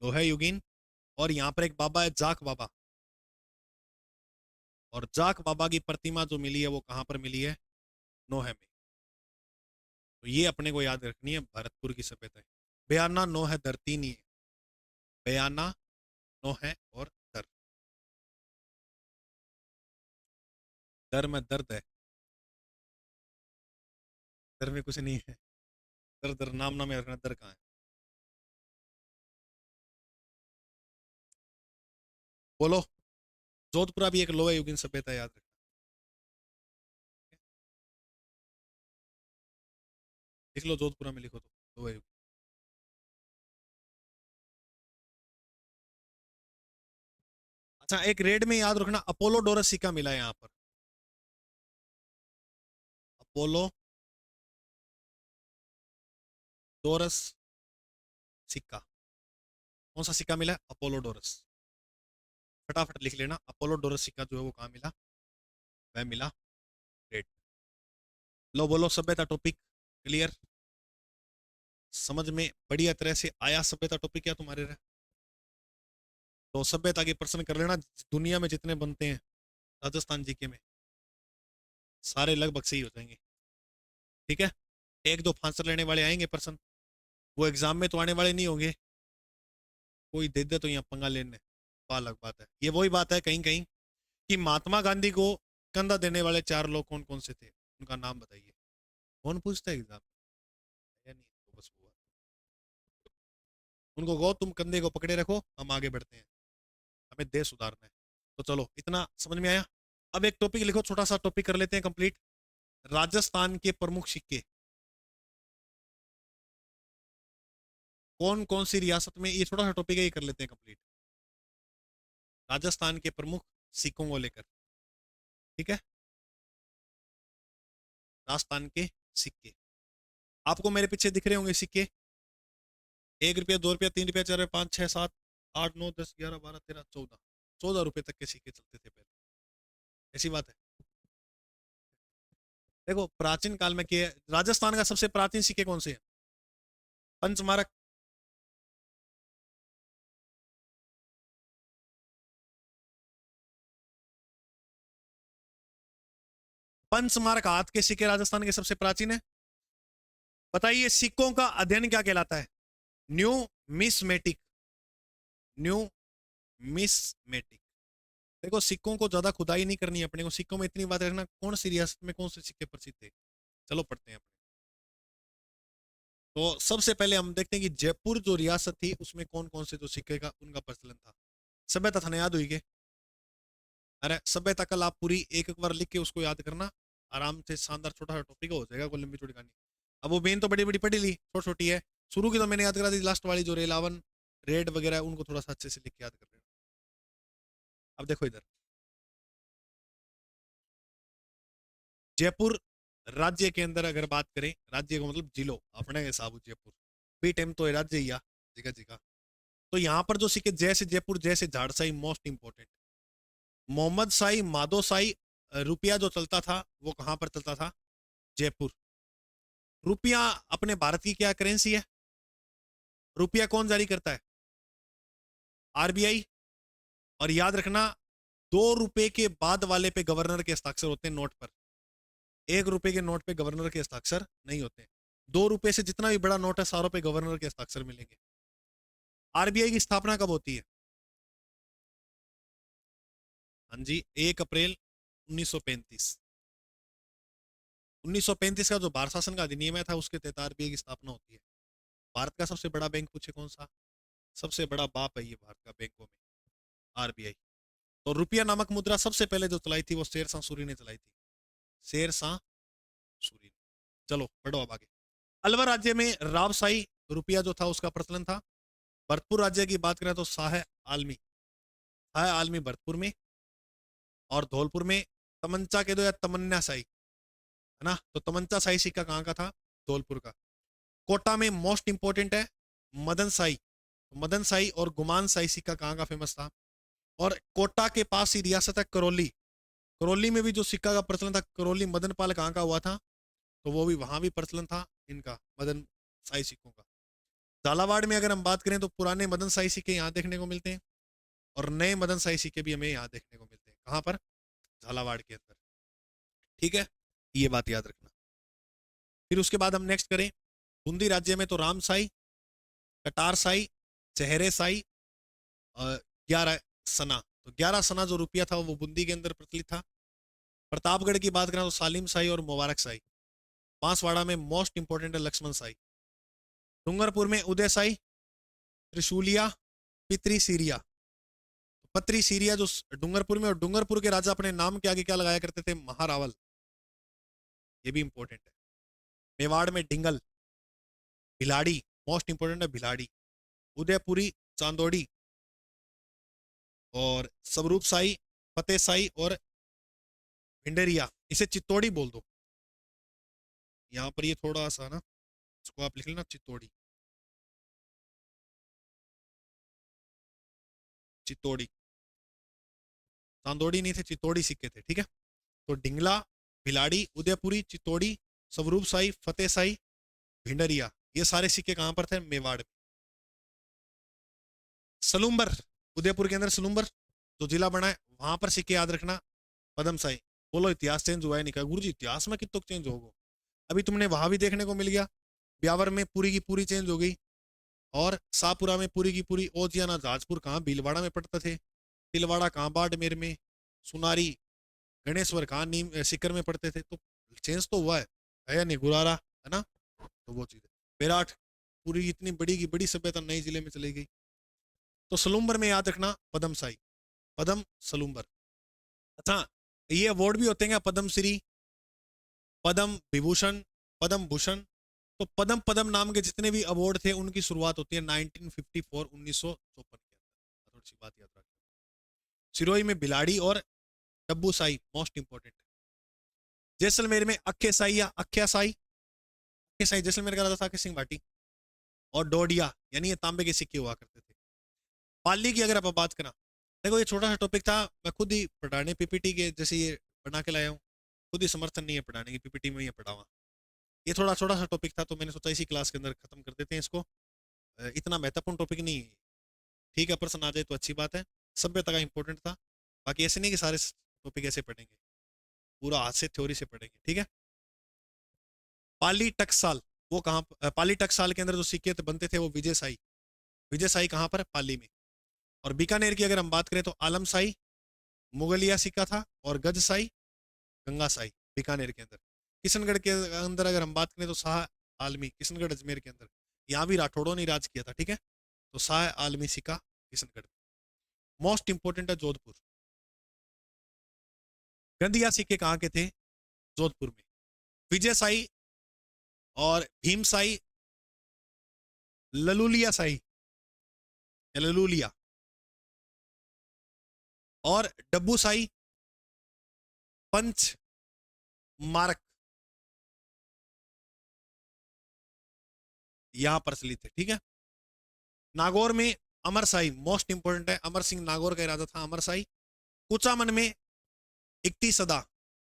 लोह युगीन। और यहाँ पर एक बाबा है जाक बाबा, और जाक बाबा की प्रतिमा जो मिली है वो कहाँ पर मिली है? नोह में। तो ये अपने को याद रखनी है भरतपुर की सभ्यता है। बयाना, नोह, दर, तीन ही है। बयाना, नोह और दर। दर में दर्द है, दर में कुछ नहीं है। दर दर नाम नाम याद रखना, दर कहाँ है? बोलो। जोधपुरा भी एक लोह युगीन सभ्यता, याद रखना। लिख लो, जोधपुरा में लिखो तो लोह युग। अच्छा, एक रेड में याद रखना, अपोलो डोरस सिक्का मिला है यहाँ पर। अपोलो डोरस सिक्का। कौन सा सिक्का मिला है? अपोलो डोरस। फटाफट लिख लेना, अपोलो डोरस सिक्का जो है वो कहाँ मिला? वह मिला रेड। लो बोलो, सभ्यता टॉपिक क्लियर? समझ में बढ़िया तरह से आया सभ्यता टॉपिक? क्या तुम्हारे रहे? तो सभ्यता के प्रश्न कर लेना, दुनिया में जितने बनते हैं राजस्थान जीके में, सारे लगभग सही हो जाएंगे। ठीक है। एक दो फांसर लेने वाले आएंगे प्रश्न, वो एग्जाम में तो आने वाले नहीं होंगे। कोई दे दे तो यहाँ पंगा लेने, तो अलग बात है। ये वही बात है कहीं कहीं कि महात्मा गांधी को कंधा देने वाले चार लोग कौन कौन से थे, उनका नाम बताइए। कौन पूछता है एग्जाम में? नहीं तो बस हुआ। उनको कहो तुम कंधे को पकड़े रखो, हम आगे बढ़ते हैं, हमें देश सुधारना है। तो चलो, इतना समझ में आया। अब एक टॉपिक लिखो, छोटा सा टॉपिक कर लेते हैं कंप्लीट। राजस्थान के प्रमुख सिक्के कौन कौन सी रियासत में, ये छोटा सा टॉपिक है, ये कर लेते हैं कंप्लीट। राजस्थान के प्रमुख सिक्कों को लेकर। ठीक है। राजस्थान के सिक्के आपको मेरे पीछे दिख रहे होंगे सिक्के। 1 रुपया, 2 रुपया, 3 रुपया, 4 रुपया, 5, 6, 7, 8, 9, 10, 11, 12, 13, 14, 14 रुपए तक के सिक्के चलते थे पहले। ऐसी बात है। देखो, प्राचीन काल में के राजस्थान का सबसे प्राचीन सिक्के कौन से हैं? पंचमारक। पंचमारक हाथ के सिक्के राजस्थान के सबसे प्राचीन है। बताइए, सिक्कों का अध्ययन क्या कहलाता है? न्यू मिसमेटिक। न्यू मिसमेटिक। देखो, सिक्कों को ज्यादा खुदाई नहीं करनी है अपने को, सिक्कों में इतनी बात रखना कौन सी रियासत में कौन से सिक्के प्रसिद्ध थे। चलो पढ़ते हैं अपने। तो सबसे पहले हम देखते हैं कि जयपुर जो रियासत थी उसमें कौन कौन से जो सिक्के का उनका प्रचलन था। सभ्यता थाने याद हुई के? अरे सभ्यता कल आप पूरी एक एक बार लिख के उसको याद करना, आराम से शानदार छोटा सा टॉपिक हो जाएगा, कोई लंबी चौड़ी कहानी। अब वो मेन तो बड़ी बड़ी पढ़ी ली, छोटी छोटी है। शुरू की तो मैंने याद करा दी, लास्ट वाली जो रेलावन रेड वगैरह उनको थोड़ा सा अच्छे से लिख के याद कर लेना। अब देखो इधर, जयपुर राज्य के अंदर अगर बात करें, राज्य को मतलब जिलो अपने हिसाब जयपुर बी टाइम तो राज्य ही आ जगह जगह। तो यहाँ पर जो सिक्के, जैसे जयपुर, जैसे झाड़साई, मोस्ट इंपोर्टेंट। मोहम्मद शाही, माधो शाही रुपया जो चलता था वो कहाँ पर चलता था? जयपुर। रुपया अपने भारत की क्या करेंसी है? रुपया कौन जारी करता है? आरबीआई। और याद रखना, 2 रुपए के बाद वाले पे गवर्नर के हस्ताक्षर होते हैं नोट पर। 1 रुपए के नोट पे गवर्नर के हस्ताक्षर नहीं होते। 2 रुपए से जितना भी बड़ा नोट है सारों पे गवर्नर के हस्ताक्षर मिलेंगे। आरबीआई की स्थापना कब होती है? हाँ जी, 1 अप्रैल 1935। 1935 का जो भारत शासन का अधिनियम था उसके तहत आरबीआई की स्थापना होती है। भारत का सबसे बड़ा बैंक पूछे कौन सा? सबसे बड़ा बाप है ये भारत का बैंकों में, आरबीआई। तो रुपया नामक मुद्रा सबसे पहले जो चलाई थी वो शेर शाह सूरी ने चलाई थी। शेर शाह सूरी। चलो बढ़ो अब आगे। अलवर राज्य में रावसाई रुपया जो था उसका प्रचलन था। भरतपुर राज्य की बात करें तो शाह आलमी, शाह आलमी भरतपुर में। और धौलपुर में तमंचा के दो या तमन्ना शाही, है ना? तो तमंचा शाही सिक्का कहाँ का था? धौलपुर का। कोटा में मोस्ट इंपोर्टेंट है मदन शाही। मदन शाही और गुमान शाही सिक्का कहाँ का फेमस था? और कोटा के पास ही रियासत है करौली। करौली में भी जो सिक्का का प्रचलन था, करौली मदन पाल कहाँ का हुआ था? तो वो भी वहां भी प्रचलन था इनका, मदन शाही सिक्कों का। झालावाड़ में अगर हम बात करें तो पुराने मदन शाही सिक्के यहाँ देखने को मिलते हैं और नए मदन शाही सिक्के भी हमें यहाँ देखने को मिलते हैं। कहाँ पर? झालावाड़ के अंदर। ठीक है, ये बात याद रखना। फिर उसके बाद हम नेक्स्ट करें, बूंदी राज्य में तो राम शाही, कटार शाही, चेहरे शाही, 11 सना। तो 11 सना जो रुपया था वो बूंदी के अंदर प्रचलित था। प्रतापगढ़ की बात करें तो सालिम शाही और मुबारक शाही। बांसवाड़ा में मोस्ट इंपोर्टेंट है लक्ष्मण शाही। डूंगरपुर में उदय शाही, त्रिशूलिया, पितरी सीरिया। पत्री सीरिया जो डूंगरपुर में, और डूंगरपुर के राजा अपने नाम के आगे क्या लगाया करते थे? महारावल। ये भी इंपॉर्टेंट है। मेवाड़ में ढिंगल, भिलाड़ी, मोस्ट इंपोर्टेंट है भिलाड़ी। उदयपुरी, चांदोड़ी, और स्वरूप शाही, फतेह शाही और भिंडरिया। इसे चित्तौड़ी बोल दो। यहां पर ये थोड़ा सा ना, इसको आप लिख लेना चित्तौड़ी, चित्तौड़ी। चांदोड़ी नहीं थे, चित्तौड़ी सिक्के थे। ठीक है, तो डिंगला, भिलाड़ी, उदयपुरी, चित्तौड़ी, स्वरूप शाही, फतेह शाही, भिंडरिया, ये सारे सिक्के कहां पर थे? मेवाड़ में। सलूम्बर, उदयपुर के अंदर सलूम्बर जो जिला बना है वहां पर सिक्के याद रखना। पदम शाही। बोलो इतिहास चेंज हुआ है? नहीं कहा गुरु जी, इतिहास में कितना चेंज होगा? अभी तुमने वहां भी देखने को मिल गया, ब्यावर में पूरी की पूरी चेंज हो गई, और शाहपुरा में पूरी की पूरी। ओजियाना जाजपुर कहाँ? भीलवाड़ा में पड़ते थे। तिलवाड़ा कहाँ? बाड़मेर में। सुनारी, गणेश्वर कहाँ? नीम सिकर में पड़ते थे। तो चेंज तो हुआ है या नहीं? गुरारा, है ना? तो वो चीज है। बेराट, पूरी इतनी बड़ी की बड़ी सभ्यता नई जिले में चली गई। तो सलूम्बर में याद रखना पदम शाही, पदम सलूम्बर। अच्छा, ये अवार्ड भी होते हैं क्या? पद्म श्री, पद्म विभूषण, पद्म भूषण। तो पद्म पद्म नाम के जितने भी अवार्ड थे उनकी शुरुआत होती है 1954, 1954 के अंदर। थोड़ी सी बात याद रखना। सिरोही में बिलाड़ी और डब्बू साई, मोस्ट इंपोर्टेंट। जैसलमेर में अक्खे साई या अख्या साई, अक्खे साई जैसलमेर का राजा था, अक्खे सिंह भाटी। और डोडिया, यानी ये तांबे के सिक्के हुआ करते थे। पाली की अगर आप बात करें, देखो ये छोटा सा टॉपिक था, मैं खुद ही पढ़ाने पीपीटी के जैसे ये बना के लाया हूँ। खुद ही समर्थन नहीं है पढ़ाने की, पीपीटी में ये पढ़ा हुआ। ये थोड़ा छोटा सा टॉपिक था तो मैंने सोचा इसी क्लास के अंदर खत्म कर देते हैं इसको। इतना महत्वपूर्ण टॉपिक नहीं है। ठीक है, प्रश्न आ जाए तो अच्छी बात है। सभ्यता का इंपॉर्टेंट था। बाकी ऐसे नहीं कि सारे टॉपिक ऐसे पढ़ेंगे, पूरा हाथ से थ्योरी से पढ़ेंगे। ठीक है। पाली टकसाल, वो कहाँ? पाली टकसाल के अंदर जो सिक्के बनते थे वो विजय साई। विजय साई कहाँ पर? पाली में। और बीकानेर की अगर हम बात करें तो आलम साई, मुगलिया सिक्का था। और गज साई, गंगा साई, बीकानेर के अंदर। किशनगढ़ के अंदर अगर हम बात करें तो शाह आलमी, किशनगढ़ अजमेर के अंदर। यहाँ भी राठौड़ों ने राज किया था। ठीक है, तो शाह आलमी सिक्का किशनगढ़ में। मोस्ट इंपोर्टेंट है जोधपुर। गंधिया सिक्के कहाँ के थे? जोधपुर में। विजय साई और भीम साई, ललूलिया साई या ललूलिया, और डब्बू साई, पंच मारक, यहां प्रचलित है। ठीक है। नागौर में अमर साई, मोस्ट इंपोर्टेंट है। अमर सिंह नागौर का राजा था, अमर साई। कुचामन में इक्ती सदा,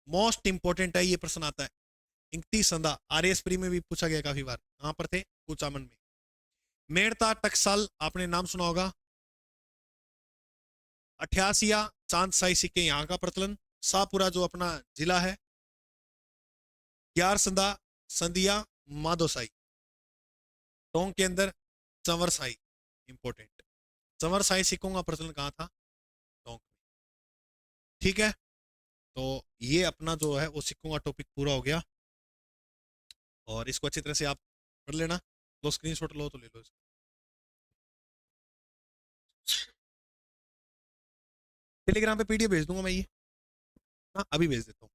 मोस्ट इंपोर्टेंट है, ये प्रश्न आता है। इंकती संदा, आरएस प्री में भी पूछा गया काफी बार, कहां पर थे, कुचामन में। मेड़ता टकसाल आपने नाम सुना होगा। 88 चांद साई सिक्के यहाँ का प्रचलन। शाहपुरा जो अपना जिला है। ग्यार संदा संदिया माधोसाई। टोंक के अंदर चंवर साई, इंपोर्टेंट। चंवर साई सिक्कों का प्रचलन कहाँ था, टोंक में। ठीक है, तो ये अपना जो है वो सिक्कों का टॉपिक पूरा हो गया, और इसको अच्छी तरह से आप पढ़ लेना। लो स्क्रीनशॉट लो तो ले लो इसको। टेलीग्राम पे पीडीएफ भेज दूंगा मैं ये, हाँ अभी भेज देता हूँ।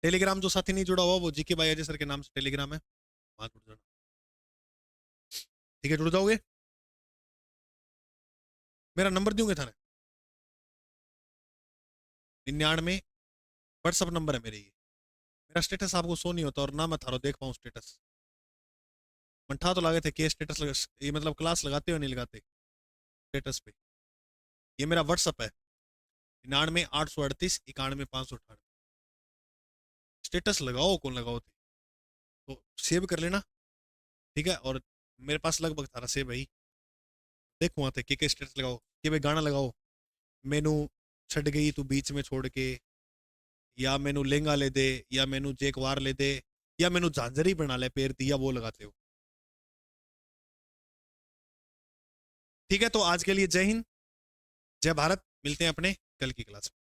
टेलीग्राम जो साथी नहीं जुड़ा हुआ वो जीके भाई अजय सर के नाम से टेलीग्राम है, वहां जुड़ जाना। ठीक है, जुड़ जाओगे। मेरा नंबर दूंगे थाने 99, व्हाट्सअप नंबर है मेरे ये। मेरा स्टेटस आपको शो नहीं होता, और ना मैं थारो देख पाऊँ स्टेटस। मंठा तो लगे थे के स्टेटस लगा, ये मतलब क्लास लगाते हो नहीं लगाते स्टेटस पे। ये मेरा व्हाट्सअप है 99 838 91 598। स्टेटस लगाओ कौन लगाओ थे, तो सेव कर लेना। ठीक है, और मेरे पास लगभग थारा सेव है। देखो वहां थे के स्टेटस लगाओ, के भाई गाना लगाओ, मैनू छड़ गई तू बीच में छोड़ के, या मैनू लहंगा ले दे, या मैनू जेकवार ले दे, या मैनू झांझरी बना ले पैर दी, या वो लगाते हो। ठीक है, तो आज के लिए जय हिंद, जय भारत। मिलते हैं अपने कल की क्लास में।